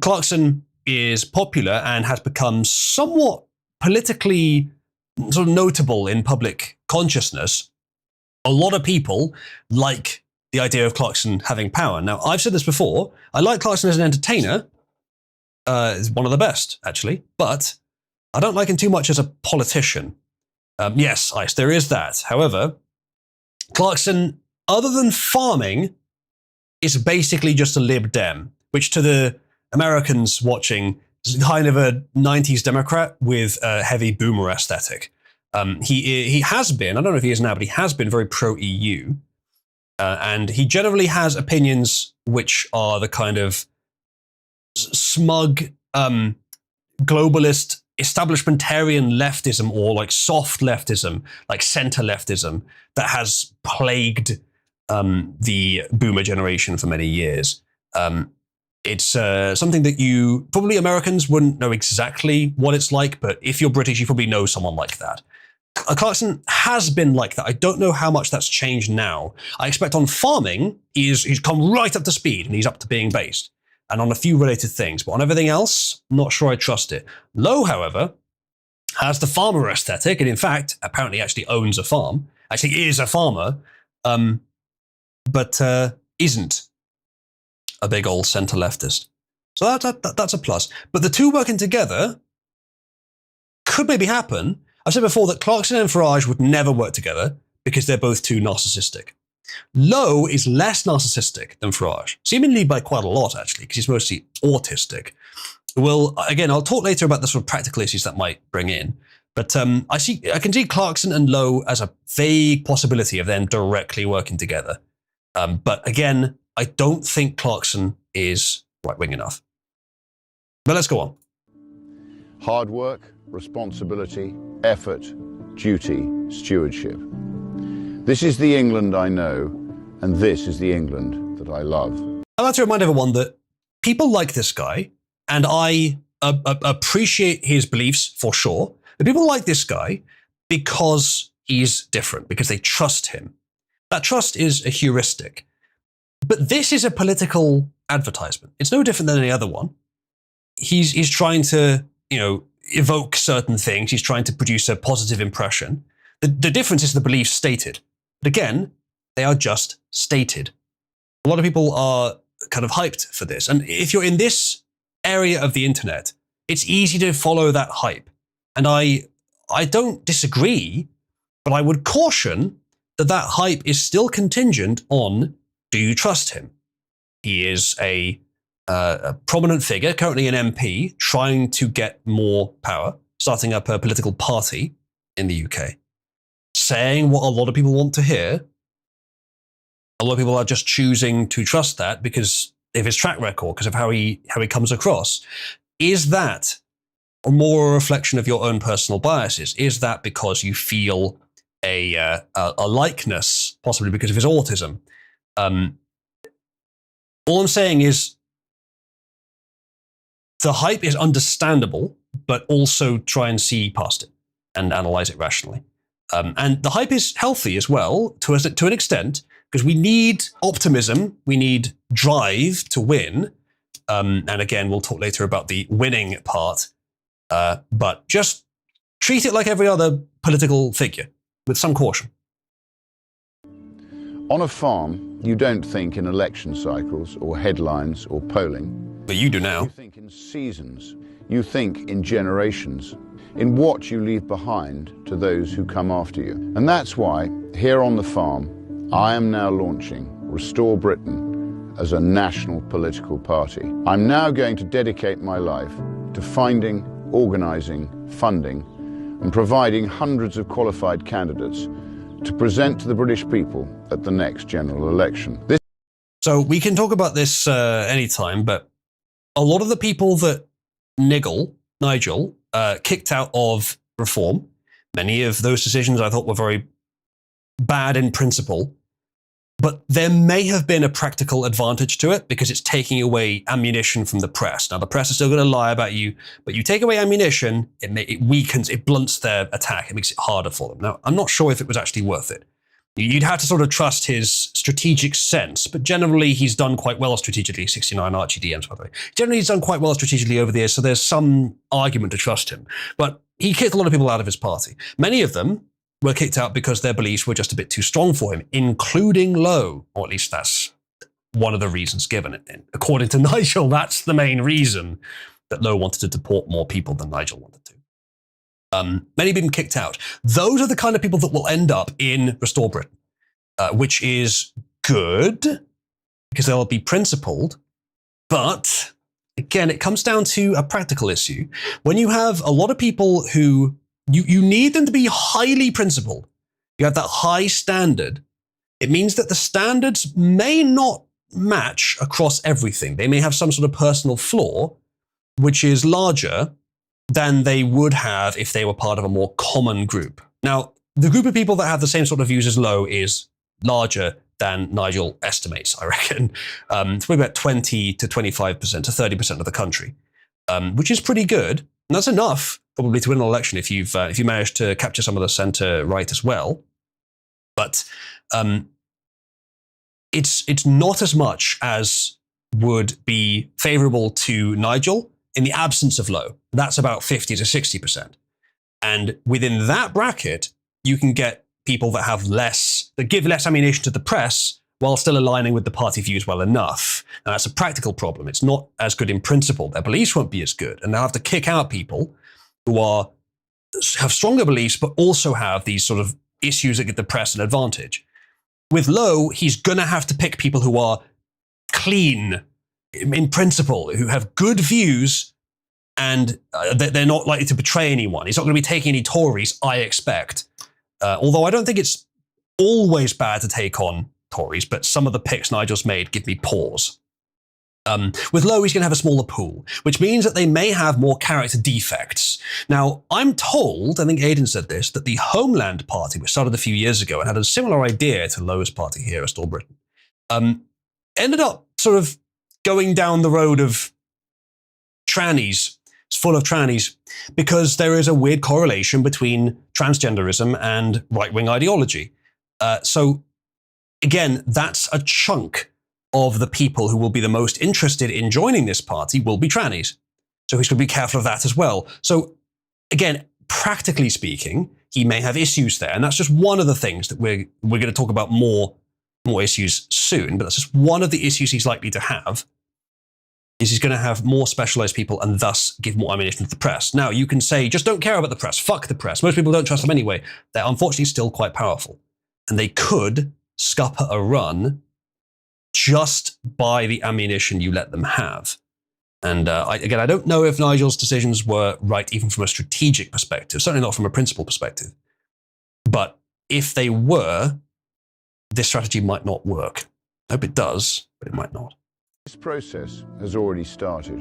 Clarkson is popular and has become somewhat politically sort of notable in public consciousness. A lot of people like the idea of Clarkson having power. Now, I've said this before. I like Clarkson as an entertainer. He's one of the best, actually. But I don't like him too much as a politician. Yes, Ice, there is that. However, Clarkson, other than farming, is basically just a Lib Dem, which to the Americans watching is kind of a 90s Democrat with a heavy boomer aesthetic. He has been, I don't know if he is now, but he has been very pro-EU. And he generally has opinions which are the kind of smug, globalist, establishmentarian leftism, or like soft leftism, like center leftism, that has plagued the boomer generation for many years. It's something that probably Americans wouldn't know exactly what it's like, but if you're British, you probably know someone like that. Clarkson has been like that. I don't know how much that's changed now. I expect on farming, he's come right up to speed and he's up to being based, and on a few related things. But on everything else, not sure I trust it. Lowe, however, has the farmer aesthetic, and in fact, apparently actually owns a farm. Actually is a farmer, but isn't. a big old centre leftist. So that's a plus. But the two working together could maybe happen. I've said before that Clarkson and Farage would never work together because they're both too narcissistic. Lowe is less narcissistic than Farage, seemingly by quite a lot, actually, because he's mostly autistic. Well, again, I'll talk later about the sort of practical issues that might bring in. But I can see Clarkson and Lowe as a vague possibility of them directly working together. But again, I don't think Clarkson is right-wing enough. But let's go on. Hard work, responsibility, effort, duty, stewardship. This is the England I know, and this is the England that I love. I'd like to remind everyone that people like this guy, and I appreciate his beliefs for sure, but people like this guy because he's different, because they trust him. That trust is a heuristic. But this is a political advertisement. It's no different than any other one. He's trying to, evoke certain things. He's trying to produce a positive impression. The difference is the beliefs stated. But again, they are just stated. A lot of people are kind of hyped for this. And if you're in this area of the internet, it's easy to follow that hype. And I don't disagree, but I would caution that hype is still contingent on, do you trust him? He is a prominent figure, currently an MP, trying to get more power, starting up a political party in the UK, saying what a lot of people want to hear. A lot of people are just choosing to trust that because of his track record, because of how he comes across. Is that more a reflection of your own personal biases? Is that because you feel a likeness, possibly because of his autism? All I'm saying is the hype is understandable, but also try and see past it and analyze it rationally. And the hype is healthy as well, to an extent, because we need optimism, we need drive to win. And again, we'll talk later about the winning part. But just treat it like every other political figure, with some caution. On a farm, you don't think in election cycles or headlines or polling. But you do now. You think in seasons. You think in generations. In what you leave behind to those who come after you. And that's why, here on the farm, I am now launching Restore Britain as a national political party. I'm now going to dedicate my life to finding, organising, funding, and providing hundreds of qualified candidates to present to the British people at the next general election. So we can talk about this anytime, but a lot of the people that Nigel kicked out of Reform, many of those decisions I thought were very bad in principle, but there may have been a practical advantage to it because it's taking away ammunition from the press. Now, the press is still going to lie about you, but you take away ammunition, it weakens, it blunts their attack, it makes it harder for them. Now, I'm not sure if it was actually worth it. You'd have to sort of trust his strategic sense, but generally he's done quite well strategically. 69 Archie DMs, by the way. Generally he's done quite well strategically over the years, so there's some argument to trust him. But he kicked a lot of people out of his party. Many of them were kicked out because their beliefs were just a bit too strong for him, including Lowe, or at least that's one of the reasons given. And according to Nigel, that's the main reason that Lowe wanted to deport more people than Nigel wanted to. Many have been kicked out. Those are the kind of people that will end up in Restore Britain, which is good because they'll be principled. But again, it comes down to a practical issue. When you have a lot of people who you need them to be highly principled, you have that high standard. It means that the standards may not match across everything. They may have some sort of personal flaw, which is larger than they would have if they were part of a more common group. Now, the group of people that have the same sort of views as Lowe is larger than Nigel estimates, I reckon. It's probably about 20 to 25% to 30% of the country, which is pretty good. And that's enough probably to win an election if you manage to capture some of the centre right as well. But it's not as much as would be favourable to Nigel in the absence of Lowe. That's about 50 to 60%. And within that bracket, you can get people that have less, that give less ammunition to the press, while still aligning with the party views well enough. And that's a practical problem. It's not as good in principle. Their beliefs won't be as good, and they'll have to kick out people who have stronger beliefs, but also have these sort of issues that give the press an advantage. With Lowe, he's going to have to pick people who are clean in principle, who have good views, and they're not likely to betray anyone. He's not going to be taking any Tories, I expect. Although I don't think it's always bad to take on Tories, but some of the picks Nigel's made give me pause. With Lowe, he's going to have a smaller pool, which means that they may have more character defects. Now, I'm told, I think Aidan said this, that the Homeland Party, which started a few years ago and had a similar idea to Lowe's party here, Restore Britain, ended up sort of going down the road of trannies. It's full of trannies, because there is a weird correlation between transgenderism and right-wing ideology. So, again, that's a chunk of the people who will be the most interested in joining this party will be trannies. So he's going to be careful of that as well. So again, practically speaking, he may have issues there. And that's just one of the things that we're going to talk about more issues soon. But that's just one of the issues he's likely to have, is he's going to have more specialized people and thus give more ammunition to the press. Now, you can say, just don't care about the press. Fuck the press. Most people don't trust them anyway. They're unfortunately still quite powerful. And they could scupper a run just by the ammunition you let them have. And I don't know if Nigel's decisions were right even from a strategic perspective, certainly not from a principle perspective. But if they were, this strategy might not work. I hope it does, but it might not. This process has already started,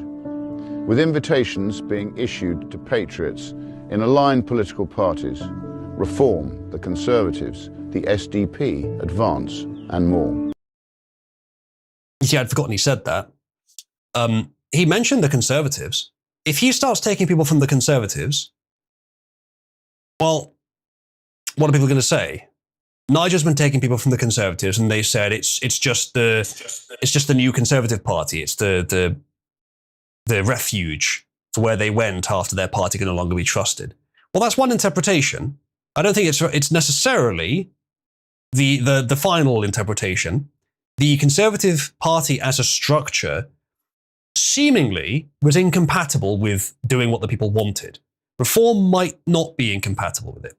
with invitations being issued to patriots in aligned political parties, Reform, the Conservatives, the SDP, Advance, and more. Yeah, I'd forgotten he said that. He mentioned the Conservatives. If he starts taking people from the Conservatives, well, what are people going to say? Nigel's been taking people from the Conservatives, and they said it's just the new Conservative Party. It's the refuge for where they went after their party can no longer be trusted. Well, that's one interpretation. I don't think it's necessarily the final interpretation. The Conservative Party as a structure seemingly was incompatible with doing what the people wanted. Reform might not be incompatible with it.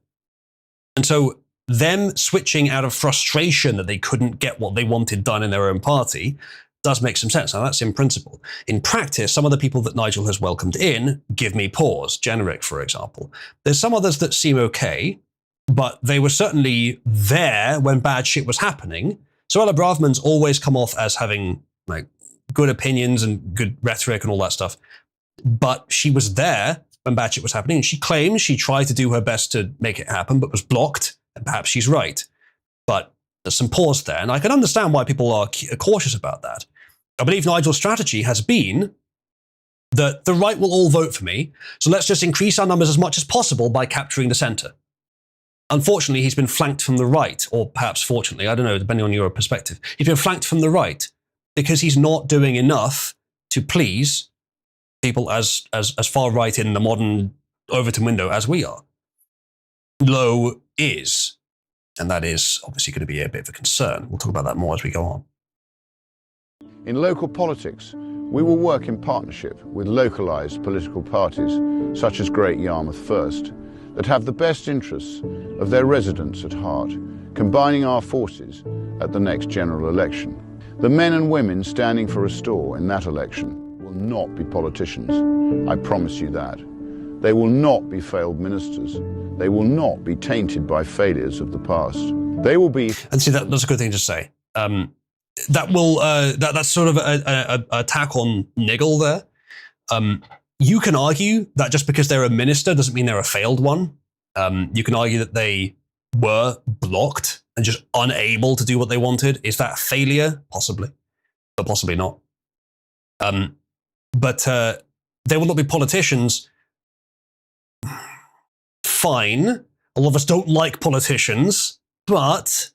And so them switching out of frustration that they couldn't get what they wanted done in their own party does make some sense. Now, that's in principle. In practice, some of the people that Nigel has welcomed in give me pause. Generic, for example. There's some others that seem okay, but they were certainly there when bad shit was happening. Suella Braverman's always come off as having like good opinions and good rhetoric and all that stuff. But she was there when bad shit was happening. And she claims she tried to do her best to make it happen, but was blocked. And perhaps she's right. But there's some pause there. And I can understand why people are cautious about that. I believe Nigel's strategy has been that the right will all vote for me. So let's just increase our numbers as much as possible by capturing the center. Unfortunately, he's been flanked from the right, or perhaps fortunately, I don't know, depending on your perspective. He's been flanked from the right because he's not doing enough to please people as far right in the modern Overton window as we are. Lowe is, and that is obviously going to be a bit of a concern. We'll talk about that more as we go on. In local politics, we will work in partnership with localised political parties, such as Great Yarmouth First, that have the best interests of their residents at heart, combining our forces at the next general election. The men and women standing for Restore in that election will not be politicians. I promise you that. They will not be failed ministers. They will not be tainted by failures of the past. They will be... And see, that's a good thing to say. That's sort of a attack on Niggle there. You can argue that just because they're a minister doesn't mean they're a failed one. You can argue that they were blocked and just unable to do what they wanted. Is that failure? Possibly, but possibly not. But they will not be politicians. Fine. A lot of us don't like politicians, but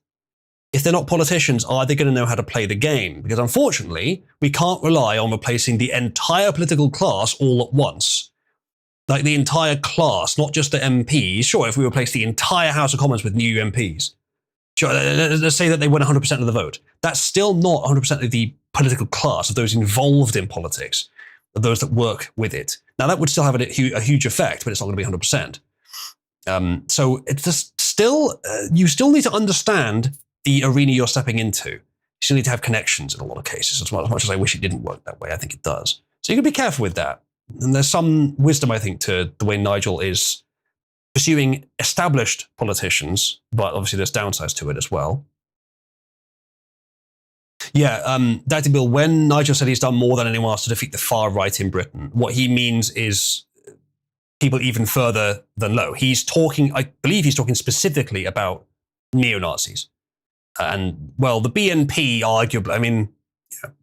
if they're not politicians, are they going to know how to play the game? Because unfortunately, we can't rely on replacing the entire political class all at once. Like the entire class, not just the MPs. Sure, if we replace the entire House of Commons with new MPs. Sure, let's say that they win 100% of the vote. that's still not 100% of the political class, of those involved in politics, of those that work with it. Now, that would still have a huge effect, but it's not going to be 100%. So it's just still, you still need to understand the arena you're stepping into. You still need to have connections in a lot of cases. As much as I wish it didn't work that way, I think it does. So you can be careful with that. And there's some wisdom, I think, to the way Nigel is pursuing established politicians, but obviously there's downsides to it as well. Yeah, Dr. Bill, when Nigel said he's done more than anyone else to defeat the far right in Britain, what he means is people even further than Lowe. He's talking, I believe he's talking specifically about neo-Nazis. And, well, the BNP arguably, I mean,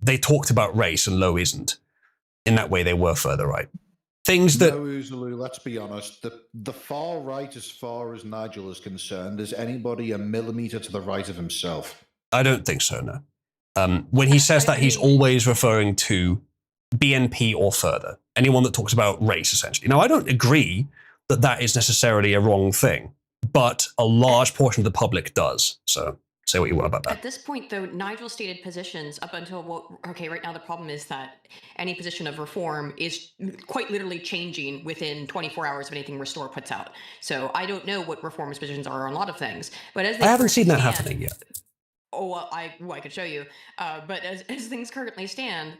they talked about race and Lowe isn't. In that way, they were further right. Things that... No, Uzulu, let's be honest. The far right, as far as Nigel is concerned, is anybody a millimetre to the right of himself? I don't think so, no. When he says that, he's always referring to BNP or further. Anyone that talks about race, essentially. Now, I don't agree that that is necessarily a wrong thing, but a large portion of the public does. So say what you want about that. At this point, though, Nigel's stated positions up until, right now the problem is that any position of reform is quite literally changing within 24 hours of anything Restore puts out. So I don't know what reformist positions are on a lot of things. But as I haven't seen that happening yet. Oh, well, I could show you. But as things currently stand,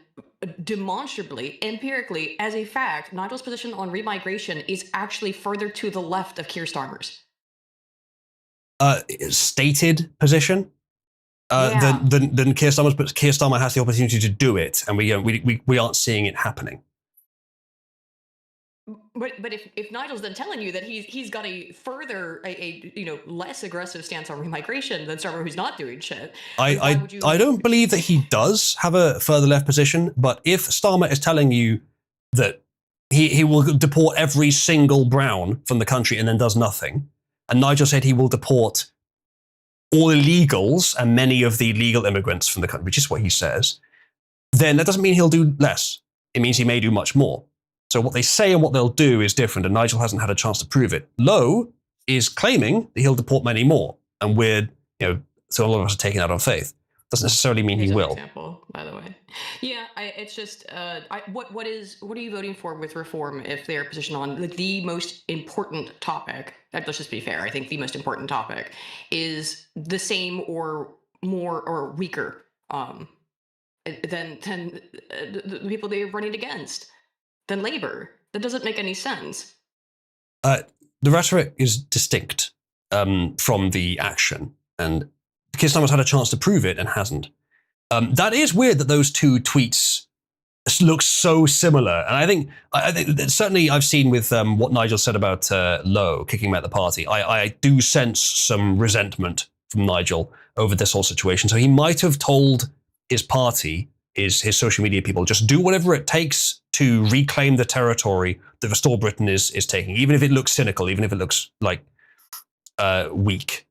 demonstrably, empirically, as a fact, Nigel's position on remigration is actually further to the left of Keir Starmer's. Stated position than Keir Starmer's, but Keir Starmer has the opportunity to do it, and we aren't seeing it happening. But if Nigel's then telling you that he's got a further less aggressive stance on remigration than Starmer, who's not doing shit, I don't believe that he does have a further left position. But if Starmer is telling you that he will deport every single Brown from the country and then does nothing, and Nigel said he will deport all illegals and many of the legal immigrants from the country, which is what he says, then that doesn't mean he'll do less. It means he may do much more. So what they say and what they'll do is different, and Nigel hasn't had a chance to prove it. Lowe is claiming that he'll deport many more, and so a lot of us are taking that on faith. Doesn't necessarily mean he will. Example, by the way. Yeah, it's just what are you voting for with reform if they're positioned on the most important topic? Let's just be fair. I think the most important topic is the same or more or weaker than the people they're running against, than Labour. That doesn't make any sense. The rhetoric is distinct from the action, and Keir Starmer's had a chance to prove it and hasn't. That is weird that those two tweets look so similar. And I think that certainly I've seen with what Nigel said about Lowe kicking him out of the party, I do sense some resentment from Nigel over this whole situation. So he might have told his party, his social media people, just do whatever it takes to reclaim the territory that Restore Britain is taking, even if it looks cynical, even if it looks like weak.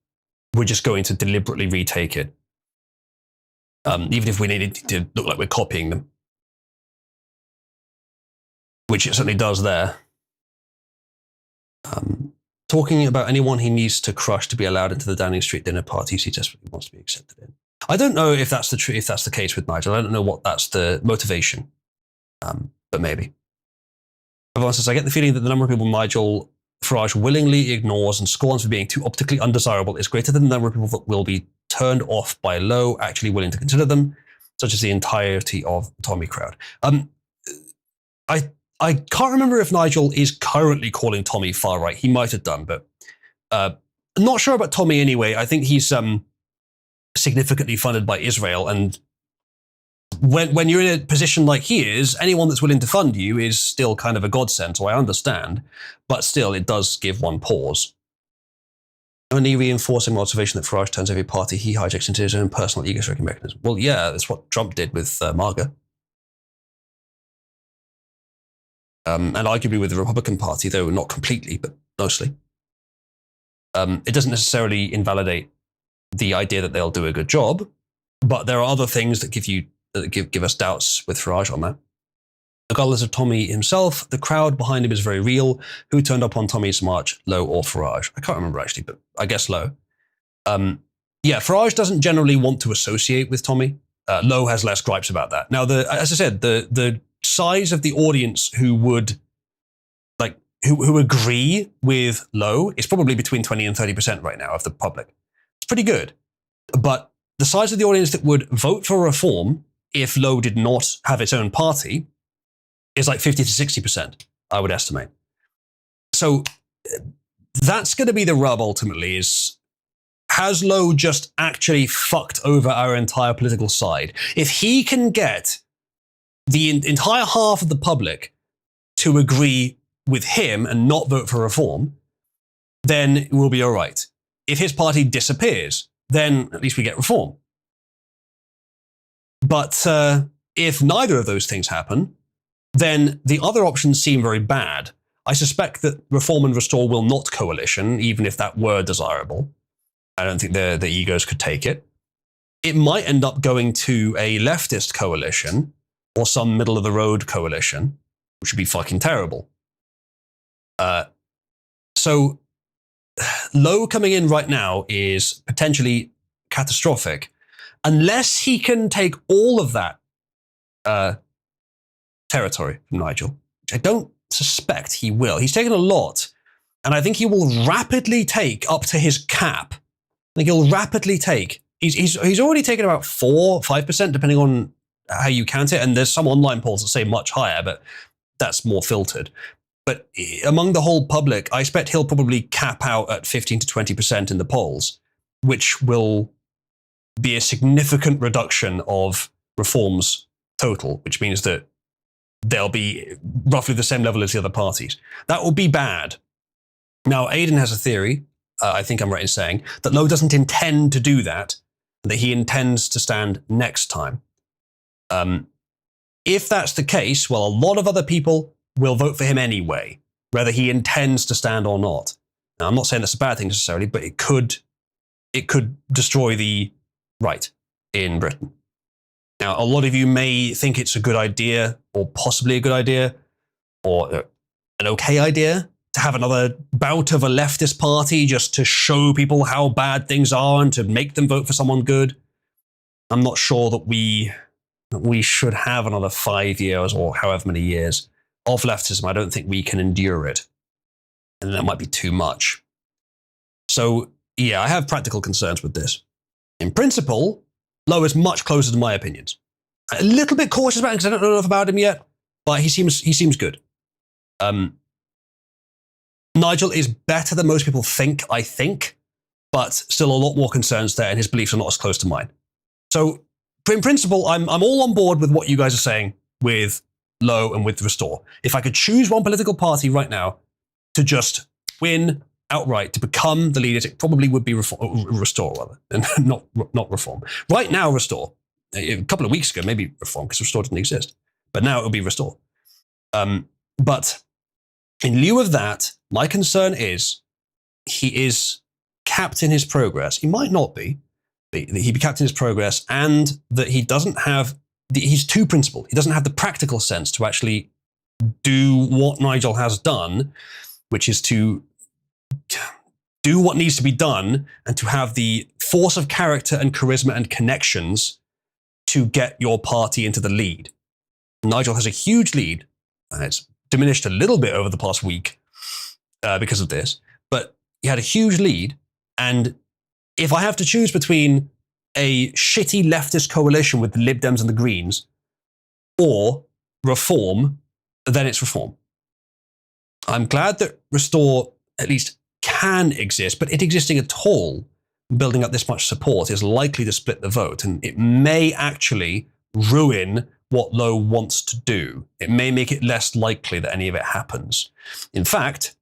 We're just going to deliberately retake it, even if we needed to look like we're copying them, which it certainly does there. Talking about anyone he needs to crush to be allowed into the Downing Street dinner parties he desperately wants to be accepted in. I don't know if that's the case with Nigel. I don't know what that's the motivation, but maybe. Everyone says, I get the feeling that the number of people Nigel Farage willingly ignores and scorns for being too optically undesirable is greater than the number of people that will be turned off by Lowe actually willing to consider them, such as the entirety of the Tommy crowd. I can't remember if Nigel is currently calling Tommy far right. He might have done, but not sure about Tommy anyway. I think he's significantly funded by Israel, and when you're in a position like he is, anyone that's willing to fund you is still kind of a godsend, so I understand. But still, it does give one pause. Only reinforcing motivation that Farage turns every party he hijacks into his own personal ego-stroking mechanism. Well, yeah, that's what Trump did with MAGA. And arguably with the Republican Party, though not completely, but mostly. It doesn't necessarily invalidate the idea that they'll do a good job, but there are other things that give us doubts with Farage on that. Regardless of Tommy himself, the crowd behind him is very real. Who turned up on Tommy's march, Lowe or Farage? I can't remember actually, but I guess Lowe. yeah, Farage doesn't generally want to associate with Tommy. Lowe has less gripes about that. Now, as I said, the size of the audience who would who agree with Lowe is probably between 20 and 30% right now of the public. It's pretty good. But the size of the audience that would vote for reform if Lowe did not have its own party is like 50 to 60%, I would estimate. So that's going to be the rub ultimately, is has Lowe just actually fucked over our entire political side? If he can get the entire half of the public to agree with him and not vote for reform, then we'll be all right. If his party disappears, then at least we get reform. But if neither of those things happen, then the other options seem very bad. I suspect that Reform and Restore will not coalition, even if that were desirable. I don't think the egos could take it. It might end up going to a leftist coalition or some middle-of-the-road coalition, which would be fucking terrible. So Lowe coming in right now is potentially catastrophic, unless he can take all of that territory from Nigel, which I don't suspect he will. He's taken a lot, and I think he will rapidly take up to his cap. I think he'll rapidly take. He's already taken about 4-5%, depending on how you count it, and there's some online polls that say much higher, but that's more filtered. But among the whole public, I expect he'll probably cap out at 15 to 20% in the polls, which will be a significant reduction of Reform's total, which means that they'll be roughly the same level as the other parties. That will be bad. Now, Aidan has a theory, I think I'm right in saying, that Lowe doesn't intend to do that, that he intends to stand next time. If that's the case, well, a lot of other people will vote for him anyway, whether he intends to stand or not. Now, I'm not saying that's a bad thing necessarily, but it could destroy the right in Britain. Now, a lot of you may think it's a good idea, or possibly a good idea, or an okay idea, to have another bout of a leftist party just to show people how bad things are and to make them vote for someone good. I'm not sure that we should have another 5 years or however many years of leftism. I don't think we can endure it. And that might be too much. So, yeah, I have practical concerns with this. In principle, Lowe is much closer to my opinions. A little bit cautious about him because I don't know enough about him yet, but he seems good. Nigel is better than most people think, I think, but still a lot more concerns there, and his beliefs are not as close to mine. So, in principle, I'm all on board with what you guys are saying with Lowe and with Restore. If I could choose one political party right now to just win outright, to become the leaders, it probably would be Restore, rather, and not Reform. Right now, Restore. A couple of weeks ago, maybe Reform, because Restore didn't exist. But now it will be Restore. But in lieu of that, my concern is he is capped in his progress. He might not be, but he'd be capped in his progress, and that he doesn't have, he's too principled. He doesn't have the practical sense to actually do what Nigel has done, which is to do what needs to be done and to have the force of character and charisma and connections to get your party into the lead. Nigel has a huge lead, and it's diminished a little bit over the past week because of this, but he had a huge lead, and if I have to choose between a shitty leftist coalition with the Lib Dems and the Greens or Reform, then it's Reform. I'm glad that Restore at least can exist, but it existing at all, building up this much support, is likely to split the vote, and it may actually ruin what Lowe wants to do. It may make it less likely that any of it happens. In fact,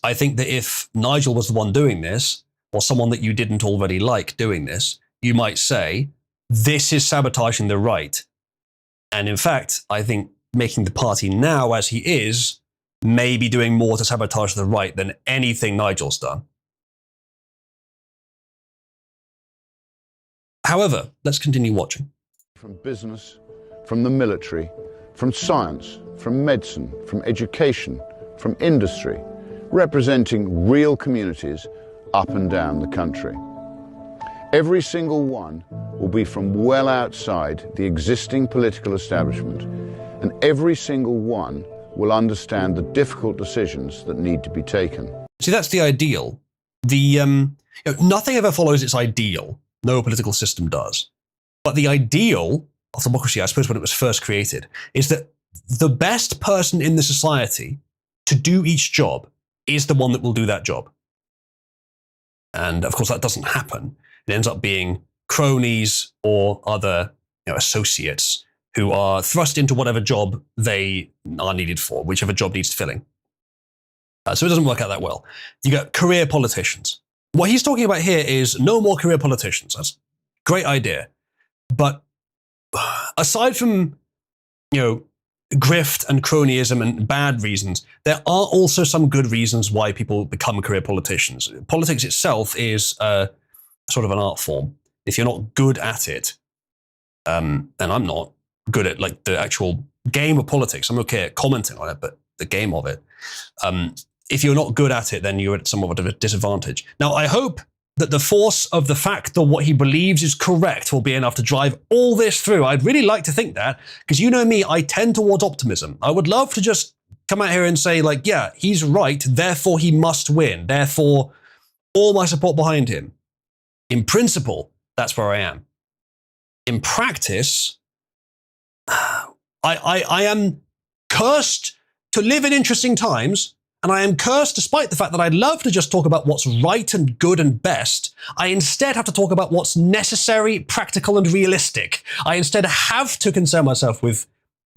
I think that if Nigel was the one doing this, or someone that you didn't already like doing this, you might say, this is sabotaging the right. And in fact, I think making the party now as he is may be doing more to sabotage the right than anything Nigel's done. However, let's continue watching. From business, from the military, from science, from medicine, from education, from industry, representing real communities up and down the country. Every single one will be from well outside the existing political establishment, and every single one will understand the difficult decisions that need to be taken. See, that's the ideal. Nothing ever follows its ideal. No political system does. But the ideal of democracy, I suppose, when it was first created, is that the best person in the society to do each job is the one that will do that job. And of course, that doesn't happen. It ends up being cronies or other associates who are thrust into whatever job they are needed for, whichever job needs filling. So it doesn't work out that well. You get career politicians. What he's talking about here is no more career politicians. That's a great idea. But aside from, grift and cronyism and bad reasons, there are also some good reasons why people become career politicians. Politics itself is sort of an art form. If you're not good at it, and I'm not good at like the actual game of politics, I'm okay at commenting on it, but the game of it, if you're not good at it, then you're at somewhat of a disadvantage. Now, I hope that the force of the fact that what he believes is correct will be enough to drive all this through. I'd really like to think that, because you know me, I tend towards optimism. I would love to just come out here and say, like, yeah, he's right, therefore he must win, therefore all my support behind him. In principle, that's where I am. In practice, I am cursed to live in interesting times, and I am cursed despite the fact that I'd love to just talk about what's right and good and best. I instead have to talk about what's necessary, practical, and realistic. I instead have to concern myself with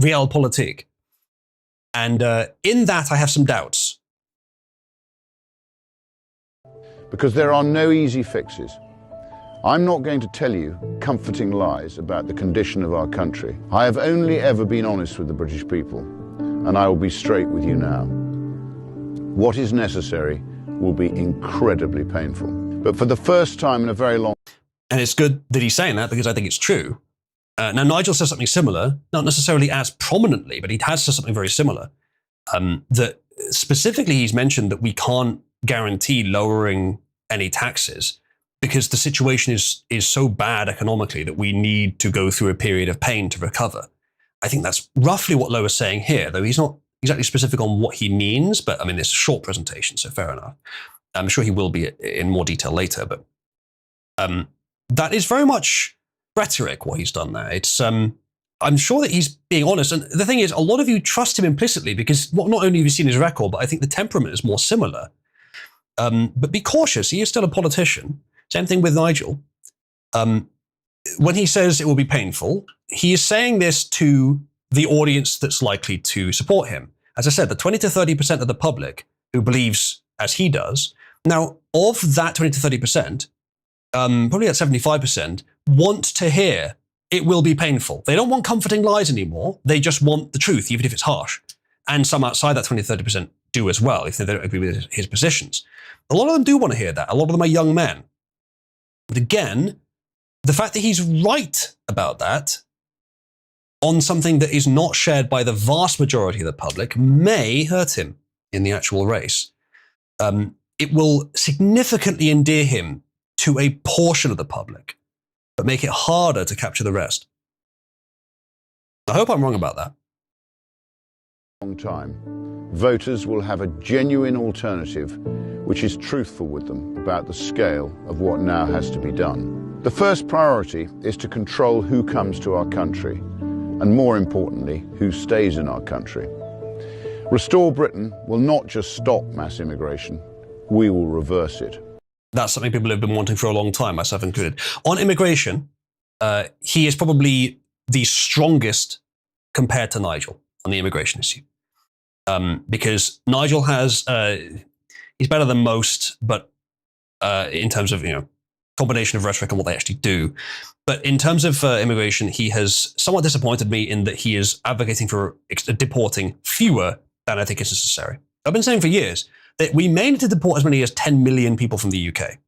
realpolitik. And in that, I have some doubts. Because there are no easy fixes. I'm not going to tell you comforting lies about the condition of our country. I have only ever been honest with the British people, and I will be straight with you now. What is necessary will be incredibly painful. But for the first time in a very long... And it's good that he's saying that because I think it's true. Now, Nigel says something similar, not necessarily as prominently, but he has said something very similar. That specifically he's mentioned that we can't guarantee lowering any taxes because the situation is so bad economically that we need to go through a period of pain to recover. I think that's roughly what Lowe is saying here, though he's not exactly specific on what he means, but I mean, it's a short presentation, so fair enough. I'm sure he will be in more detail later, but that is very much rhetoric, what he's done there. It's I'm sure that he's being honest, and the thing is, a lot of you trust him implicitly because not only have you seen his record, but I think the temperament is more similar. But be cautious, he is still a politician. Same thing with Nigel. When he says it will be painful, he is saying this to the audience that's likely to support him. As I said, the 20 to 30% of the public who believes as he does. Now, of that 20 to 30%, probably at 75%, want to hear it will be painful. They don't want comforting lies anymore. They just want the truth, even if it's harsh. And some outside that 20 to 30% do as well, if they don't agree with his positions. A lot of them do want to hear that. A lot of them are young men. But again, the fact that he's right about that on something that is not shared by the vast majority of the public may hurt him in the actual race. It will significantly endear him to a portion of the public, but make it harder to capture the rest. I hope I'm wrong about that. Long time, voters will have a genuine alternative which is truthful with them about the scale of what now has to be done. The first priority is to control who comes to our country, and more importantly, who stays in our country. Restore Britain will not just stop mass immigration, we will reverse it. That's something people have been wanting for a long time, myself included. On immigration, he is probably the strongest compared to Nigel on the immigration issue. Because Nigel has, he's better than most, but in terms of, combination of rhetoric and what they actually do. But in terms of immigration, he has somewhat disappointed me in that he is advocating for deporting fewer than I think is necessary. I've been saying for years that we may need to deport as many as 10 million people from the UK.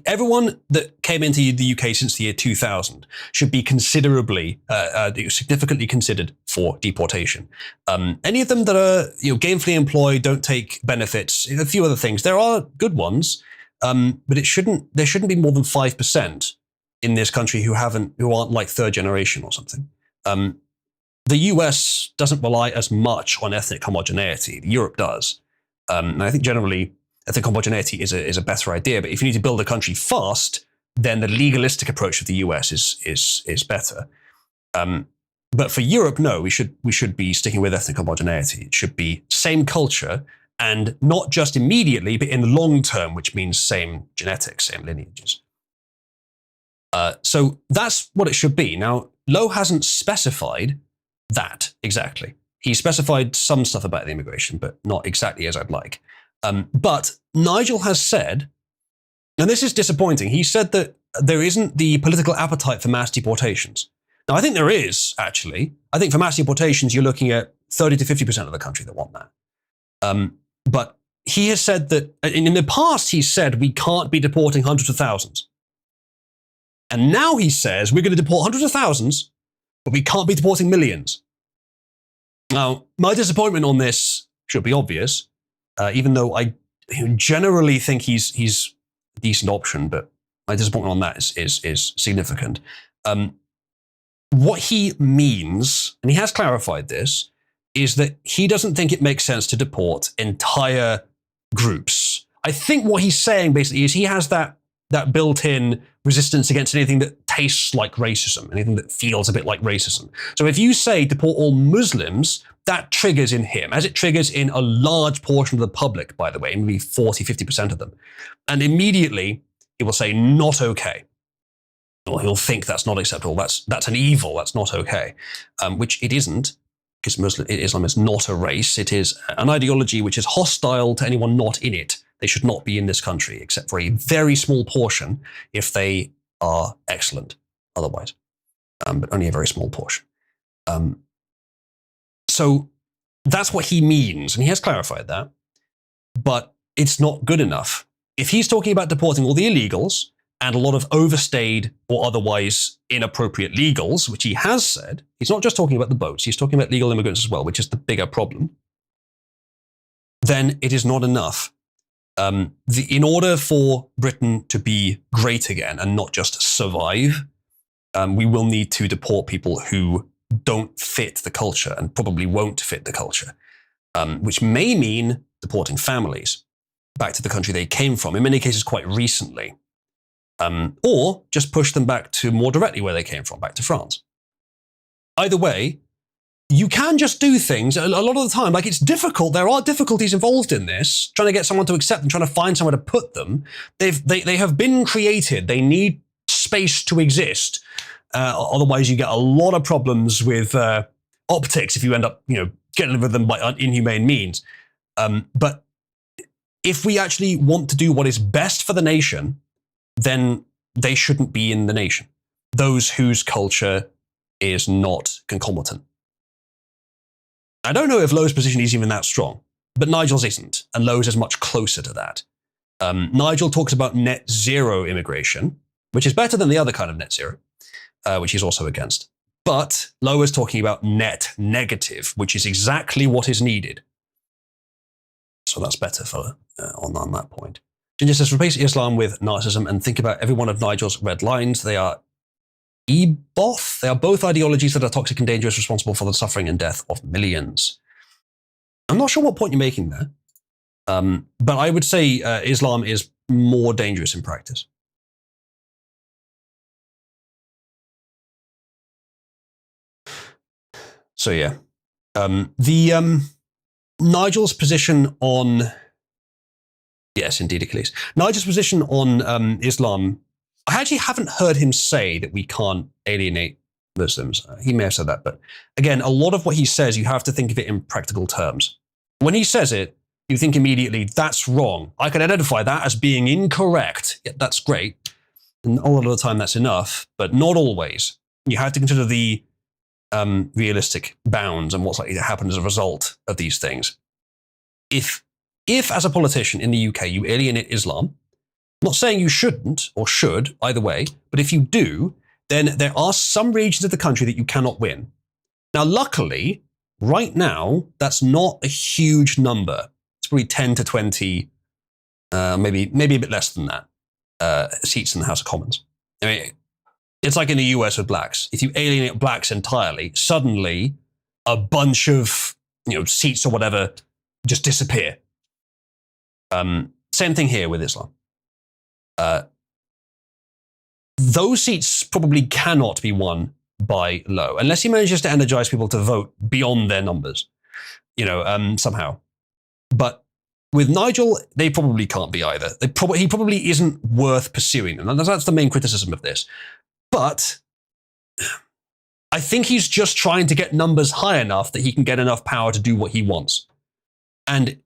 Everyone that came into the UK since the year 2000 should be considerably, significantly considered for deportation. Any of them that are gainfully employed, don't take benefits, a few other things. There are good ones, But there shouldn't be more than 5% in this country who aren't like third generation or something. The US doesn't rely as much on ethnic homogeneity. Europe does. And I think generally ethnic homogeneity is a better idea. But if you need to build a country fast, then the legalistic approach of the US is better. But for Europe, no, we should be sticking with ethnic homogeneity. It should be same culture, and not just immediately, but in the long term, which means same genetics, same lineages. So that's what it should be. Now, Lowe hasn't specified that exactly. He specified some stuff about the immigration, but not exactly as I'd like. But Nigel has said, and this is disappointing, he said that there isn't the political appetite for mass deportations. Now, I think there is, actually. I think for mass deportations, you're looking at 30 to 50% of the country that want that. But he has said that, in the past, he said we can't be deporting hundreds of thousands. And now he says we're going to deport hundreds of thousands, but we can't be deporting millions. Now, my disappointment on this should be obvious, even though I generally think he's a decent option, but my disappointment on that is significant. What he means, and he has clarified this, is that he doesn't think it makes sense to deport entire groups. I think what he's saying basically is he has that built-in resistance against anything that tastes like racism, anything that feels a bit like racism. So if you say deport all Muslims, that triggers in him, as it triggers in a large portion of the public, by the way, maybe 40, 50% of them. And immediately he will say, not okay. Or he'll think that's not acceptable. That's an evil. That's not okay. Which it isn't, because Islam is not a race. It is an ideology which is hostile to anyone not in it. They should not be in this country, except for a very small portion if they are excellent otherwise, but only a very small portion. So that's what he means, and he has clarified that, but it's not good enough. If he's talking about deporting all the illegals and a lot of overstayed or otherwise inappropriate legals, which he has said, he's not just talking about the boats, he's talking about legal immigrants as well, which is the bigger problem, then it is not enough. In order for Britain to be great again and not just survive, we will need to deport people who don't fit the culture and probably won't fit the culture, which may mean deporting families back to the country they came from, in many cases quite recently, or just push them back to more directly where they came from, back to France. Either way, you can just do things a lot of the time. Like, it's difficult. There are difficulties involved in this, trying to get someone to accept them, trying to find somewhere to put them. They have been created. They need space to exist. Otherwise, you get a lot of problems with optics if you end up, getting rid of them by inhumane means. But if we actually want to do what is best for the nation, then they shouldn't be in the nation. Those whose culture is not concomitant. I don't know if Lowe's position is even that strong, but Nigel's isn't, and Lowe's is much closer to that. Nigel talks about net zero immigration, which is better than the other kind of net zero, which he's also against. But Lowe is talking about net negative, which is exactly what is needed. So that's better for on that point. Ginger says, replace Islam with Nazism and think about every one of Nigel's red lines. They are both. They are both ideologies that are toxic and dangerous, responsible for the suffering and death of millions. I'm not sure what point you're making there, but I would say Islam is more dangerous in practice. So yeah, Nigel's position on, yes, indeed, Achilles. Nigel's position on Islam, I actually haven't heard him say that we can't alienate Muslims. He may have said that, but again, a lot of what he says, you have to think of it in practical terms. When he says it, you think immediately, that's wrong. I can identify that as being incorrect. Yeah, that's great. And a lot of the time that's enough, but not always. You have to consider the realistic bounds and what's likely to happen as a result of these things. If as a politician in the UK, you alienate Islam, I'm not saying you shouldn't or should, either way, but if you do, then there are some regions of the country that you cannot win. Now, luckily, right now, that's not a huge number. It's probably 10 to 20 maybe a bit less than that, seats in the House of Commons. I mean, it's like in the US with blacks. If you alienate blacks entirely, suddenly a bunch of seats or whatever just disappear. Same thing here with Islam. Those seats probably cannot be won by Lowe, unless he manages to energize people to vote beyond their numbers, somehow. But with Nigel, they probably can't be either. He probably isn't worth pursuing them. And that's the main criticism of this. But I think he's just trying to get numbers high enough that he can get enough power to do what he wants. And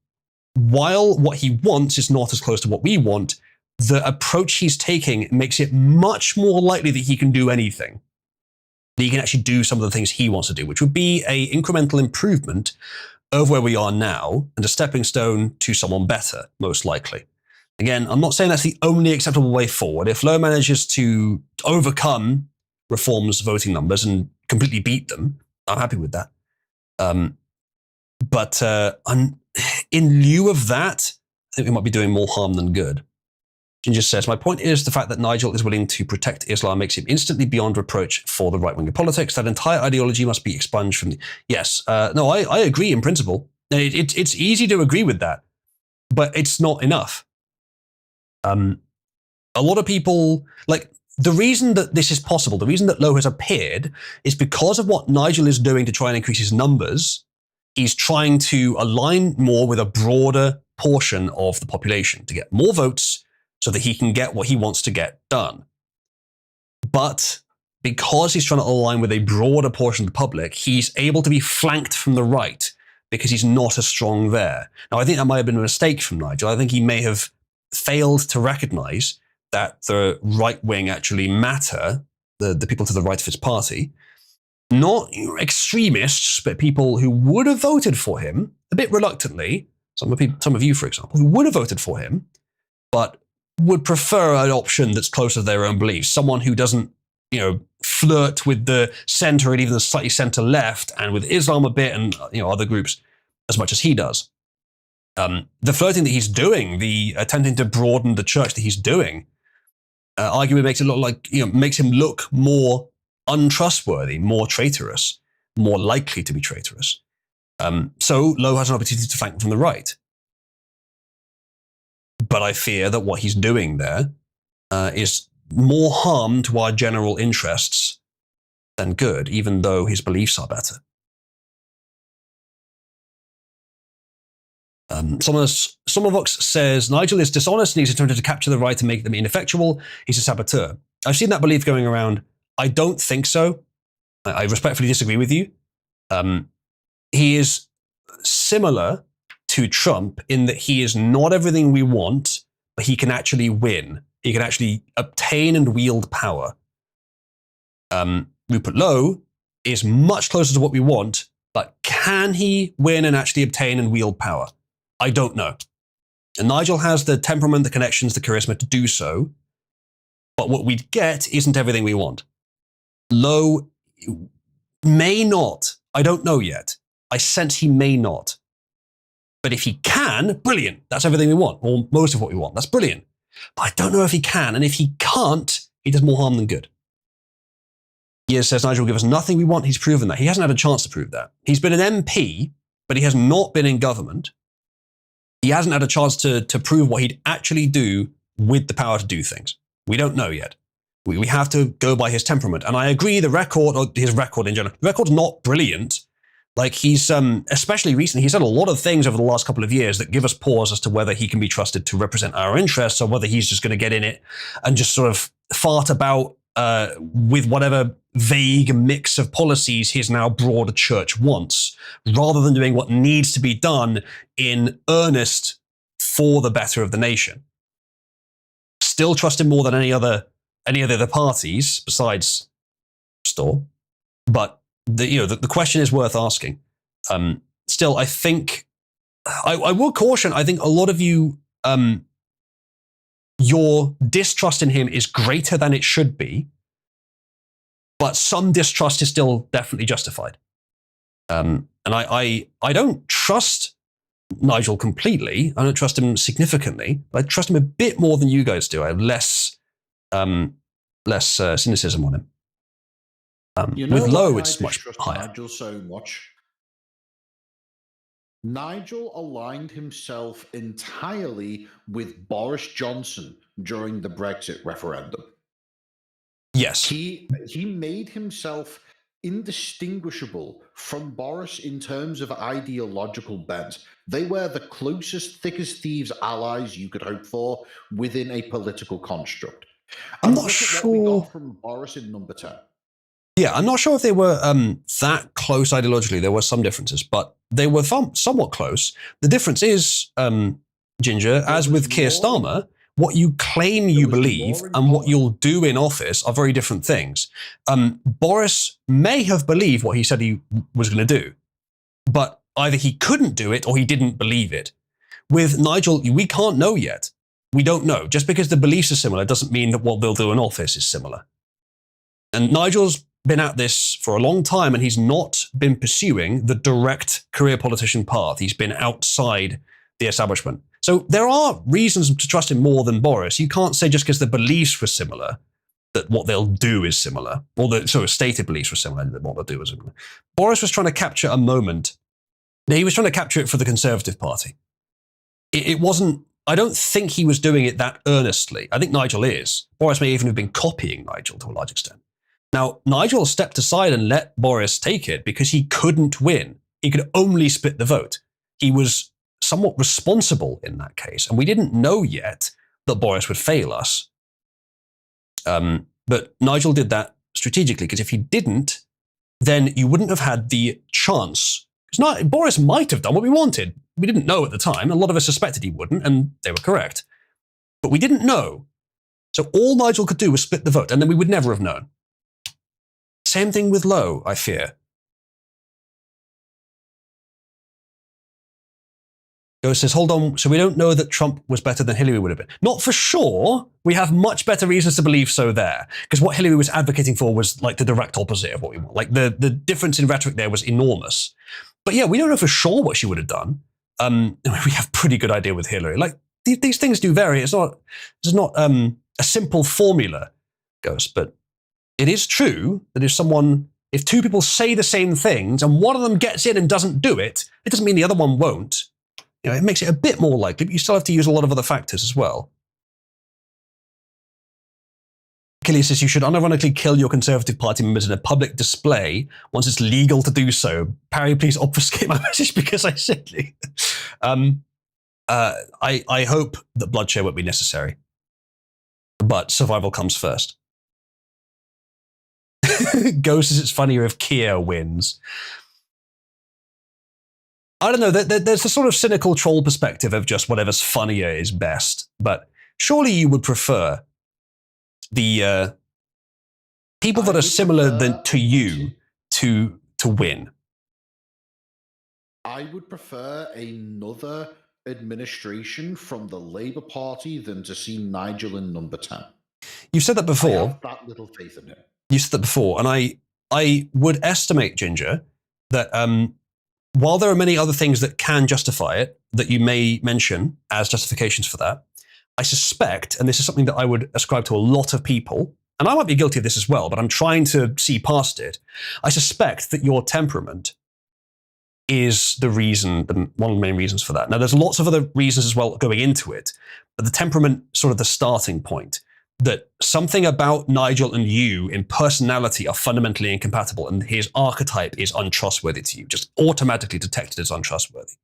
while what he wants is not as close to what we want, the approach he's taking makes it much more likely that he can do anything. That he can actually do some of the things he wants to do, which would be an incremental improvement of where we are now and a stepping stone to someone better, most likely. Again, I'm not saying that's the only acceptable way forward. If Lowe manages to overcome Reform's voting numbers and completely beat them, I'm happy with that. But in lieu of that, I think we might be doing more harm than good. Ginger says, my point is the fact that Nigel is willing to protect Islam makes him instantly beyond reproach for the right wing of politics. That entire ideology must be expunged from the... Yes, no, I agree in principle. It's easy to agree with that, but it's not enough. A lot of people, the reason that this is possible, the reason that Lowe has appeared is because of what Nigel is doing to try and increase his numbers. He's trying to align more with a broader portion of the population to get more votes so that he can get what he wants to get done. But because he's trying to align with a broader portion of the public, he's able to be flanked from the right because he's not as strong there. Now, I think that might have been a mistake from Nigel. I think he may have failed to recognize that the right wing actually matter, the people to the right of his party. Not extremists, but people who would have voted for him, a bit reluctantly, some of you, for example, who would have voted for him, but would prefer an option that's closer to their own beliefs. Someone who doesn't, flirt with the center and even the slightly center left and with Islam a bit and, other groups as much as he does. The flirting that he's doing, the attempting to broaden the church that he's doing, arguably makes it look like, makes him look more untrustworthy, more traitorous, more likely to be traitorous. So Lowe has an opportunity to flank from the right. But I fear that what he's doing there is more harm to our general interests than good, even though his beliefs are better. Sommervox says, Nigel is dishonest and he's attempted to capture the right and make them ineffectual. He's a saboteur. I've seen that belief going around. I don't think so. I respectfully disagree with you. He is similar to Trump in that he is not everything we want, but he can actually win. He can actually obtain and wield power. Rupert Lowe is much closer to what we want, but can he win and actually obtain and wield power? I don't know. And Nigel has the temperament, the connections, the charisma to do so, but what we'd get isn't everything we want. Lowe may not. I don't know yet. I sense he may not. But if he can, brilliant. That's everything we want, or most of what we want. That's brilliant. But I don't know if he can. And if he can't, he does more harm than good. He says Nigel will give us nothing we want. He's proven that. He hasn't had a chance to prove that. He's been an MP, but he has not been in government. He hasn't had a chance to prove what he'd actually do with the power to do things. We don't know yet. We have to go by his temperament. And I agree the record, or his record in general, the record's not brilliant. Like he's, especially recently, he's said a lot of things over the last couple of years that give us pause as to whether he can be trusted to represent our interests or whether he's just going to get in it and just sort of fart about with whatever vague mix of policies his now broader church wants, rather than doing what needs to be done in earnest for the better of the nation. Still trust him more than any of the other parties besides Storr, but the question is worth asking. Still, I think I will caution. I think a lot of you, your distrust in him is greater than it should be, but some distrust is still definitely justified. And I don't trust Nigel completely. I don't trust him significantly, but I trust him a bit more than you guys do. I have less cynicism on him. With Lowe, it's much higher. Nigel so much. Nigel aligned himself entirely with Boris Johnson during the Brexit referendum. Yes. He made himself indistinguishable from Boris in terms of ideological bent. They were the closest, thickest thieves allies you could hope for within a political construct. I'm not look sure. At what we got from Boris in number 10. Yeah, I'm not sure if they were that close ideologically. There were some differences, but they were somewhat close. The difference is, Ginger, as with Keir Starmer, what you claim you believe and what you'll do in office are very different things. Boris may have believed what he said he was going to do, but either he couldn't do it or he didn't believe it. With Nigel, we can't know yet. We don't know. Just because the beliefs are similar doesn't mean that what they'll do in office is similar. And Nigel's been at this for a long time, and he's not been pursuing the direct career politician path. He's been outside the establishment. So there are reasons to trust him more than Boris. You can't say just because the beliefs were similar that what they'll do is similar, or the stated beliefs were similar that what they'll do is similar. Boris was trying to capture a moment. He was trying to capture it for the Conservative Party. It wasn't. I don't think he was doing it that earnestly. I think Nigel is. Boris may even have been copying Nigel to a large extent. Now, Nigel stepped aside and let Boris take it because he couldn't win. He could only split the vote. He was somewhat responsible in that case, and we didn't know yet that Boris would fail us. But Nigel did that strategically, because if he didn't, then you wouldn't have had the chance. Boris might have done what we wanted. We didn't know at the time. A lot of us suspected he wouldn't, and they were correct. But we didn't know. So all Nigel could do was split the vote, and then we would never have known. Same thing with Lowe, I fear. Ghost says, hold on, so we don't know that Trump was better than Hillary would have been. Not for sure. We have much better reasons to believe so there. Because what Hillary was advocating for was like the direct opposite of what we want. Like the difference in rhetoric there was enormous. But yeah, we don't know for sure what she would have done. We have a pretty good idea with Hillary. Like these things do vary. It's not a simple formula, Ghost, but it is true that if two people say the same things and one of them gets in and doesn't do it, it doesn't mean the other one won't. It makes it a bit more likely, but you still have to use a lot of other factors as well. Achilles says you should unironically kill your Conservative Party members in a public display once it's legal to do so. Parry, please obfuscate my message because I said it. I hope that bloodshed won't be necessary, but survival comes first. Ghost says it's funnier if Keir wins. I don't know, there's the sort of cynical troll perspective of just whatever's funnier is best, but surely you would prefer the people that are similar to you to win. I would prefer another administration from the Labour Party than to see Nigel in number 10. You've said that before. I have that little faith in him. You said that before, and I would estimate, Ginger, that while there are many other things that can justify it, that you may mention as justifications for that, I suspect, and this is something that I would ascribe to a lot of people, and I might be guilty of this as well, but I'm trying to see past it. I suspect that your temperament is the reason, one of the main reasons for that. Now, there's lots of other reasons as well going into it, but the temperament, sort of the starting point, that something about Nigel and you in personality are fundamentally incompatible, and his archetype is untrustworthy to you, just automatically detected as untrustworthy.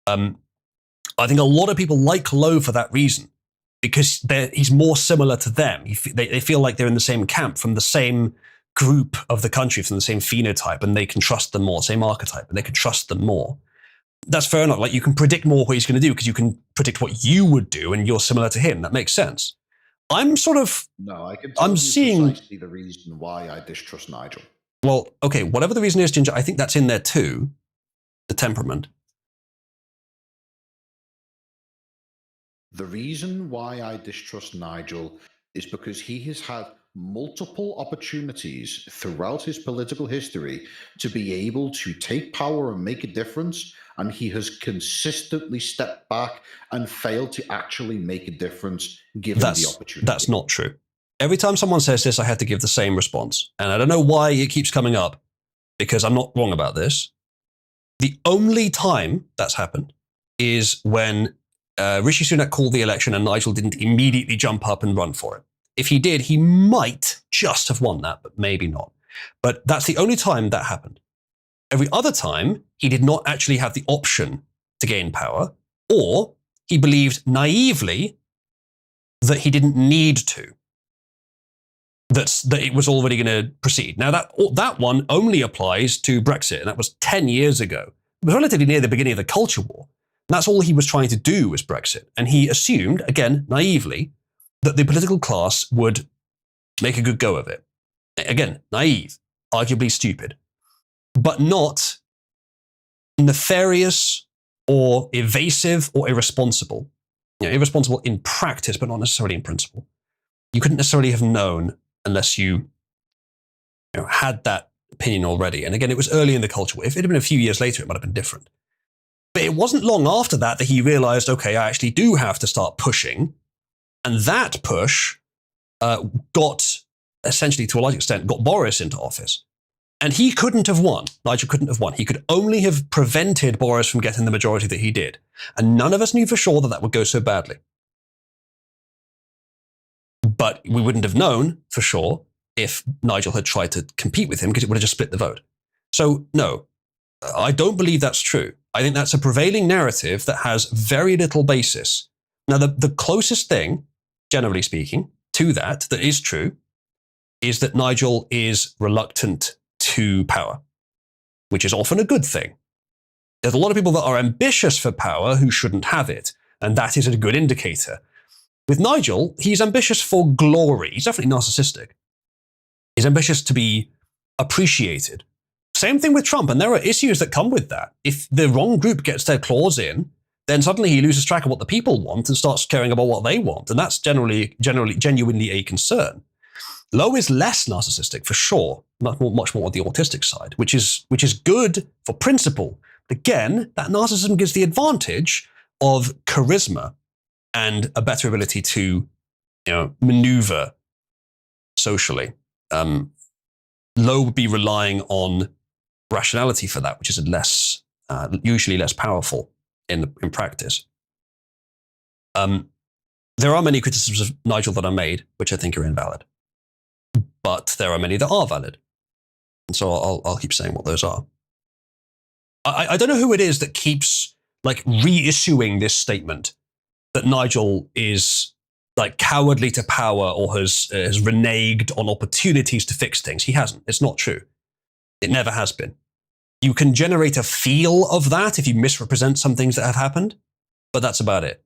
I think a lot of people like Lowe for that reason, because he's more similar to them. They feel like they're in the same camp, from the same group of the country, from the same phenotype, and they can trust them more, same archetype, and they can trust them more. That's fair enough. Like, you can predict more what he's going to do because you can predict what you would do, and you're similar to him. That makes sense. I'm sort of... No, I can tell you precisely the reason why I distrust Nigel. Well, okay, whatever the reason is, Ginger, I think that's in there too. The temperament. The reason why I distrust Nigel is because he has had multiple opportunities throughout his political history to be able to take power and make a difference, and he has consistently stepped back and failed to actually make a difference given the opportunity. That's not true. Every time someone says this, I have to give the same response. And I don't know why it keeps coming up, because I'm not wrong about this. The only time that's happened is when Rishi Sunak called the election and Nigel didn't immediately jump up and run for it. If he did, he might just have won that, but maybe not. But that's the only time that happened. Every other time, he did not actually have the option to gain power, or he believed naively that he didn't need to. That it was already going to proceed. Now, that one only applies to Brexit, and that was 10 years ago. It was relatively near the beginning of the culture war. And that's all he was trying to do was Brexit. And he assumed, again, naively, that the political class would make a good go of it. Again, naive, arguably stupid, but not nefarious or evasive or irresponsible. Irresponsible in practice, but not necessarily in principle. You couldn't necessarily have known unless you had that opinion already. And again, it was early in the culture war. If it had been a few years later, it might have been different. But it wasn't long after that he realized, okay, I actually do have to start pushing. And that push got, essentially to a large extent, got Boris into office. And he couldn't have won. Nigel couldn't have won. He could only have prevented Boris from getting the majority that he did. And none of us knew for sure that would go so badly. But we wouldn't have known for sure if Nigel had tried to compete with him, because it would have just split the vote. So no, I don't believe that's true. I think that's a prevailing narrative that has very little basis. Now, the closest thing, generally speaking, to that is true, is that Nigel is reluctant to power, which is often a good thing. There's a lot of people that are ambitious for power who shouldn't have it, and that is a good indicator. With Nigel, he's ambitious for glory. He's definitely narcissistic. He's ambitious to be appreciated. Same thing with Trump, and there are issues that come with that. If the wrong group gets their claws in, then suddenly he loses track of what the people want and starts caring about what they want, and that's genuinely a concern. Lowe is less narcissistic, for sure, much more on the autistic side, which is good for principle. But again, that narcissism gives the advantage of charisma and a better ability to, maneuver socially. Lowe would be relying on rationality for that, which is usually less powerful in practice. There are many criticisms of Nigel that are made, which I think are invalid, but there are many that are valid, and so I'll keep saying what those are. I don't know who it is that keeps reissuing this statement that Nigel is cowardly to power or has reneged on opportunities to fix things. He hasn't. It's not true. It never has been. You can generate a feel of that if you misrepresent some things that have happened, but that's about it.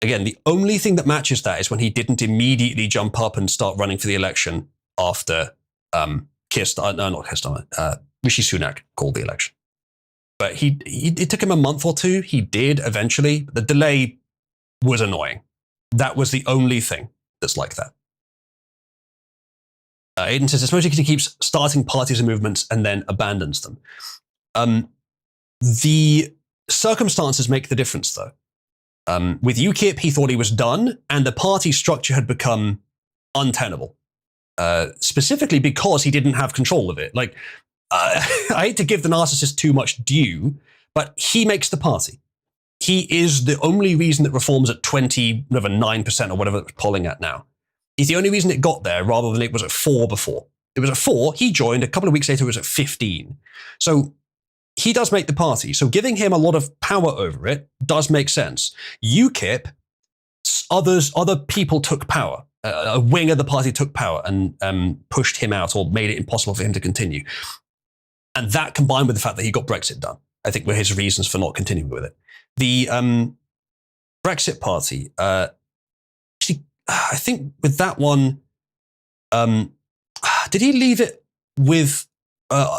Again, the only thing that matches that is when he didn't immediately jump up and start running for the election after Rishi Sunak called the election. But it took him a month or two. He did eventually. The delay was annoying. That was the only thing that's like that. Aiden says it's mostly because he keeps starting parties and movements and then abandons them. The circumstances make the difference, though. With UKIP, he thought he was done, and the party structure had become untenable, specifically because he didn't have control of it. I hate to give the narcissist too much due, but he makes the party. He is the only reason that Reform's at 29% or whatever it's polling at now. He's the only reason it got there rather than it was at 4 before. It was at 4, he joined, a couple of weeks later it was at 15. So he does make the party. So giving him a lot of power over it does make sense. UKIP, other people took power. A wing of the party took power and pushed him out or made it impossible for him to continue. And that combined with the fact that he got Brexit done, I think were his reasons for not continuing with it. The Brexit party, actually, I think with that one, did he leave it with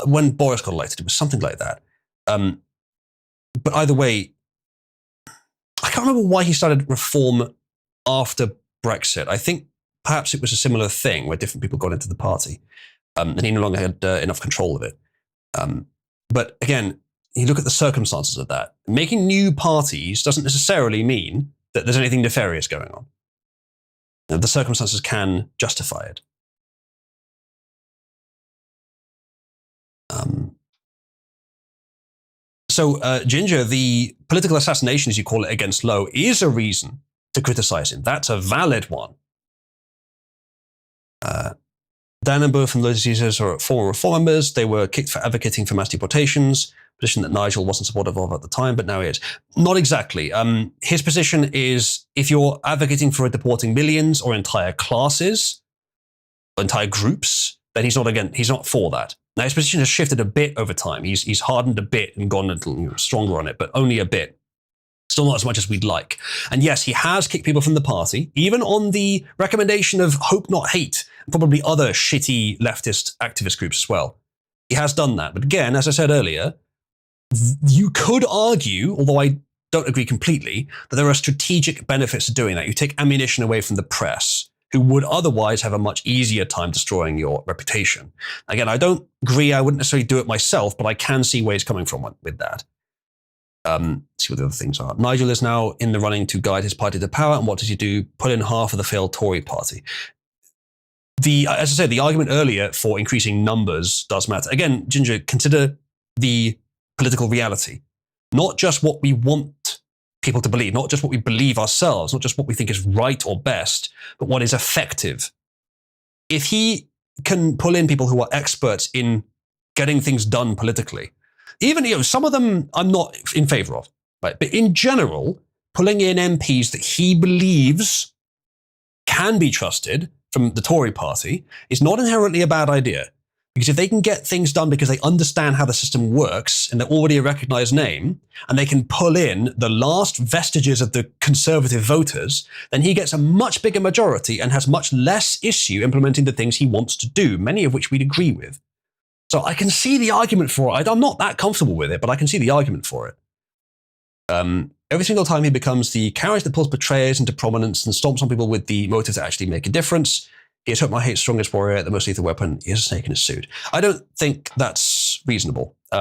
when Boris got elected? It was something like that. But either way, I can't remember why he started Reform after Brexit. I think perhaps it was a similar thing where different people got into the party, and he no longer had enough control of it. But again, you look at the circumstances of that. Making new parties doesn't necessarily mean that there's anything nefarious going on. The circumstances can justify it. So, Ginger, the political assassination, as you call it, against Lowe is a reason to criticize him. That's a valid one. Dan and Bo from Lotus Users are former reform members. They were kicked for advocating for mass deportations, position that Nigel wasn't supportive of at the time, but now he is. Not exactly. His position is if you're advocating for deporting millions or entire classes, entire groups, then he's not for that. Now his position has shifted a bit over time. He's hardened a bit and gone a little stronger on it, but only a bit. Still not as much as we'd like. And yes, he has kicked people from the party, even on the recommendation of Hope Not Hate, and probably other shitty leftist activist groups as well. He has done that. But again, as I said earlier, you could argue, although I don't agree completely, that there are strategic benefits to doing that. You take ammunition away from the press, who would otherwise have a much easier time destroying your reputation. Again, I don't agree. I wouldn't necessarily do it myself, but I can see where he's coming from with that. See what the other things are. Nigel is now in the running to guide his party to power, and what does he do? Put in half of the failed Tory party. As I said, the argument earlier for increasing numbers does matter. Again, Ginger, consider the political reality. Not just what we want people to believe, not just what we believe ourselves, not just what we think is right or best, but what is effective. If he can pull in people who are experts in getting things done politically, even some of them I'm not in favor of, right? But in general, pulling in MPs that he believes can be trusted from the Tory party is not inherently a bad idea. Because if they can get things done because they understand how the system works and they're already a recognized name, and they can pull in the last vestiges of the conservative voters, then he gets a much bigger majority and has much less issue implementing the things he wants to do, many of which we'd agree with. So I can see the argument for it. I'm not that comfortable with it, but I can see the argument for it. Every single time he becomes the carriage that pulls betrayers into prominence and stomps on people with the motive to actually make a difference, he has Hope Not Hate's strongest warrior, the most lethal weapon. He has a snake in his suit. I don't think that's reasonable. Or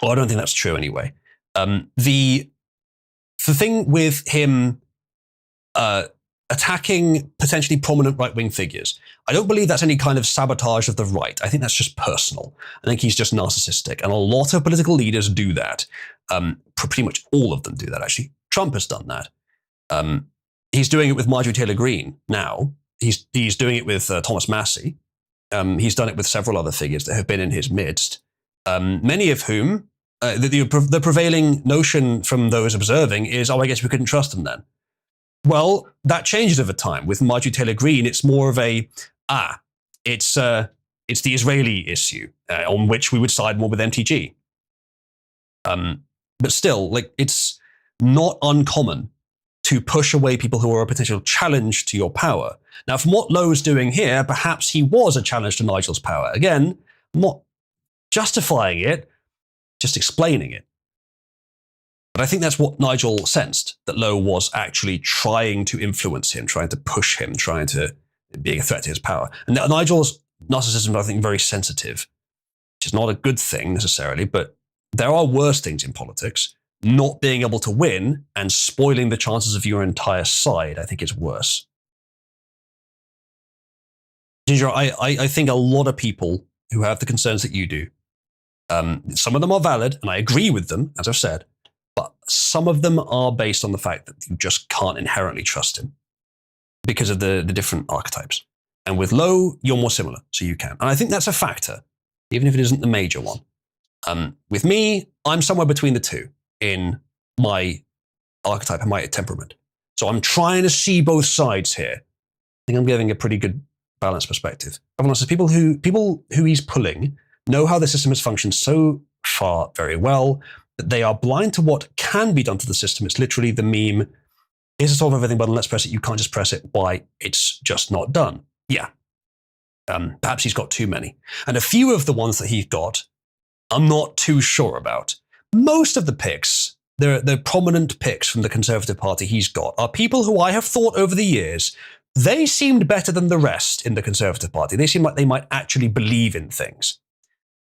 I don't think that's true anyway. The thing with him attacking potentially prominent right-wing figures, I don't believe that's any kind of sabotage of the right. I think that's just personal. I think he's just narcissistic. And a lot of political leaders do that. Pretty much all of them do that, actually. Trump has done that. He's doing it with Marjorie Taylor Greene now. He's doing it with Thomas Massey. He's done it with several other figures that have been in his midst, many of whom, the prevailing notion from those observing is, oh, I guess we couldn't trust them then. Well, that changes over time. With Marjorie Taylor Greene, it's more of it's the Israeli issue on which we would side more with MTG. But still, it's not uncommon to push away people who are a potential challenge to your power. Now, from what Lowe's doing here, perhaps he was a challenge to Nigel's power. Again, I'm not justifying it, just explaining it. But I think that's what Nigel sensed, that Lowe was actually trying to influence him, trying to push him, trying to be a threat to his power. And Nigel's narcissism is, I think, very sensitive, which is not a good thing necessarily, but there are worse things in politics. Not being able to win and spoiling the chances of your entire side, I think is worse. Ginger, I think a lot of people who have the concerns that you do, some of them are valid, and I agree with them, as I've said, but some of them are based on the fact that you just can't inherently trust him because of the different archetypes. And with Lowe, you're more similar, so you can. And I think that's a factor, even if it isn't the major one. With me, I'm somewhere between the two in my archetype and my temperament. So I'm trying to see both sides here. I think I'm giving a pretty good balanced perspective. Everyone says people who he's pulling know how the system has functioned so far very well that they are blind to what can be done to the system. It's literally the meme, here's a solve everything button, let's press it, you can't just press it. Why? It's just not done. Yeah. Perhaps he's got too many. And a few of the ones that he's got, I'm not too sure about. Most of the picks, the prominent picks from the Conservative Party he's got, are people who I have thought over the years they seemed better than the rest in the Conservative Party. They seemed like they might actually believe in things.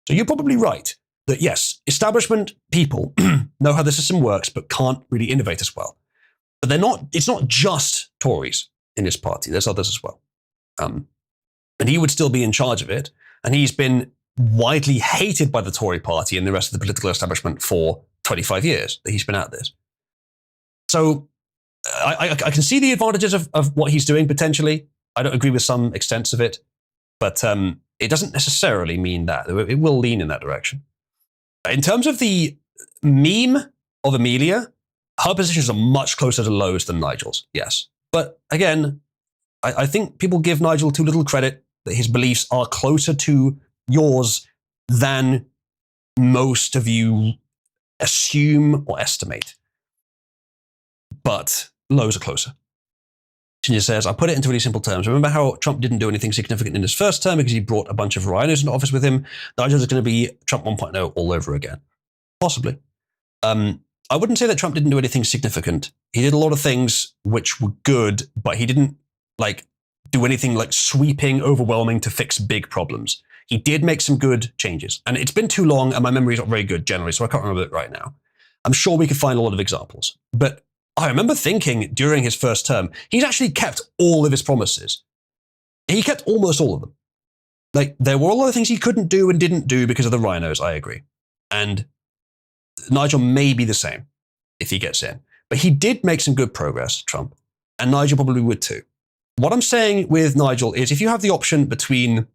So you're probably right that yes, establishment people know how the system works, but can't really innovate as well. But they're not. It's not just Tories in this party. There's others as well. And he would still be in charge of it. And he's been widely hated by the Tory party and the rest of the political establishment for 25 years that he's been at this. So I can see the advantages of what he's doing potentially. I don't agree with some extents of it, but it doesn't necessarily mean that. It will lean in that direction. In terms of the meme of Amelia, her positions are much closer to Lowe's than Nigel's, yes. But again, I think people give Nigel too little credit that his beliefs are closer to yours than most of you assume or estimate. But Lowe's are closer. Ginger says, I put it into really simple terms. Remember how Trump didn't do anything significant in his first term because he brought a bunch of rhinos into office with him? Nigel is going to be Trump 1.0 all over again. Possibly. I wouldn't say that Trump didn't do anything significant. He did a lot of things which were good, but he didn't do anything sweeping, overwhelming to fix big problems. He did make some good changes. And it's been too long and my memory is not very good generally, so I can't remember it right now. I'm sure we could find a lot of examples. But I remember thinking during his first term, he's actually kept all of his promises. He kept almost all of them. There were a lot of things he couldn't do and didn't do because of the rhinos, I agree. And Nigel may be the same if he gets in. But he did make some good progress, Trump. And Nigel probably would too. What I'm saying with Nigel is if you have the option between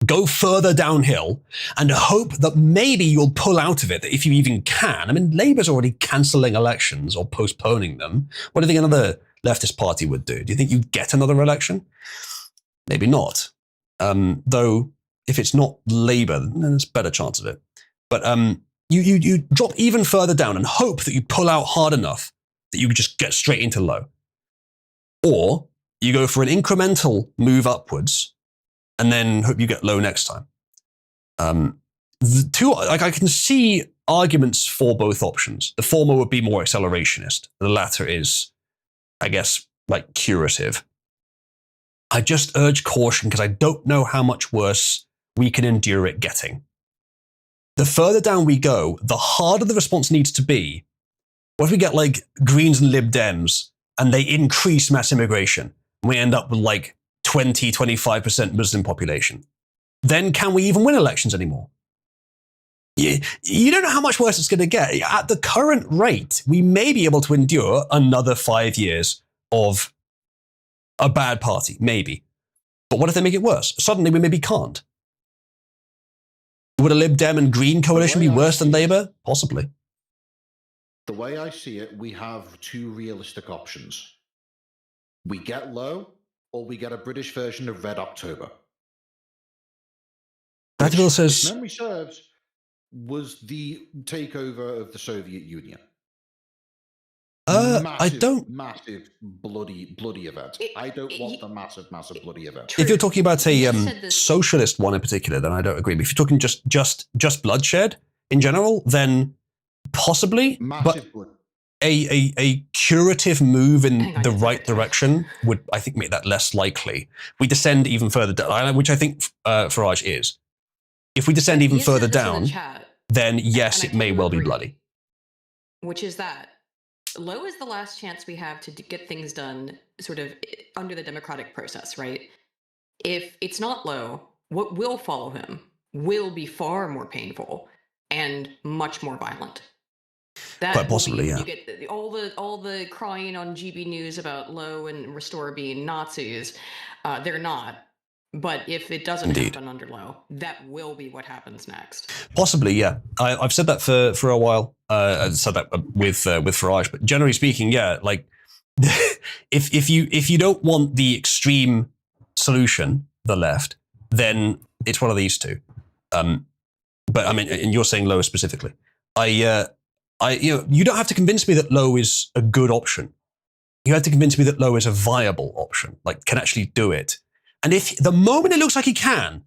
go further downhill and hope that maybe you'll pull out of it, that if you even can. I mean, Labour's already cancelling elections or postponing them. What do you think another leftist party would do? Do you think you'd get another election? Maybe not. Though, if it's not Labour, then there's a better chance of it. But you drop even further down and hope that you pull out hard enough that you just get straight into low. Or you go for an incremental move upwards and then hope you get low next time. I can see arguments for both options. The former would be more accelerationist. The latter is, I guess, curative. I just urge caution because I don't know how much worse we can endure it getting. The further down we go, the harder the response needs to be. What if we get Greens and Lib Dems and they increase mass immigration and we end up with 20, 25% Muslim population? Then can we even win elections anymore? You don't know how much worse it's going to get. At the current rate, we may be able to endure another 5 years of a bad party, maybe. But what if they make it worse? Suddenly we maybe can't. Would a Lib Dem and Green coalition be worse than Labour? Possibly. The way I see it, we have two realistic options. We get low, or we get a British version of Red October. Radical says, if memory serves, was the takeover of the Soviet Union. Massive, bloody event. I don't want the massive, bloody event. If you're talking about a socialist one in particular, then I don't agree. But if you're talking just bloodshed in general, then possibly. Massive blood. A curative move in the right direction would, I think, make that less likely. We descend even further down, which I think Farage is. If we descend even further down, then yes, it may well be bloody. Which is that low is the last chance we have to get things done sort of under the democratic process, right? If it's not low, what will follow him will be far more painful and much more violent. Quite possibly, yeah. You get all the crying on GB News about Lowe and Restore being Nazis. They're not. But if it doesn't happen under Lowe, that will be what happens next. Possibly, yeah. I've said that for a while. I said that with Farage, but generally speaking, yeah. If you don't want the extreme solution, the left, then it's one of these two. But I mean, and you're saying Lowe specifically. You don't have to convince me that Lowe is a good option. You have to convince me that Lowe is a viable option, can actually do it. And if the moment it looks like he can,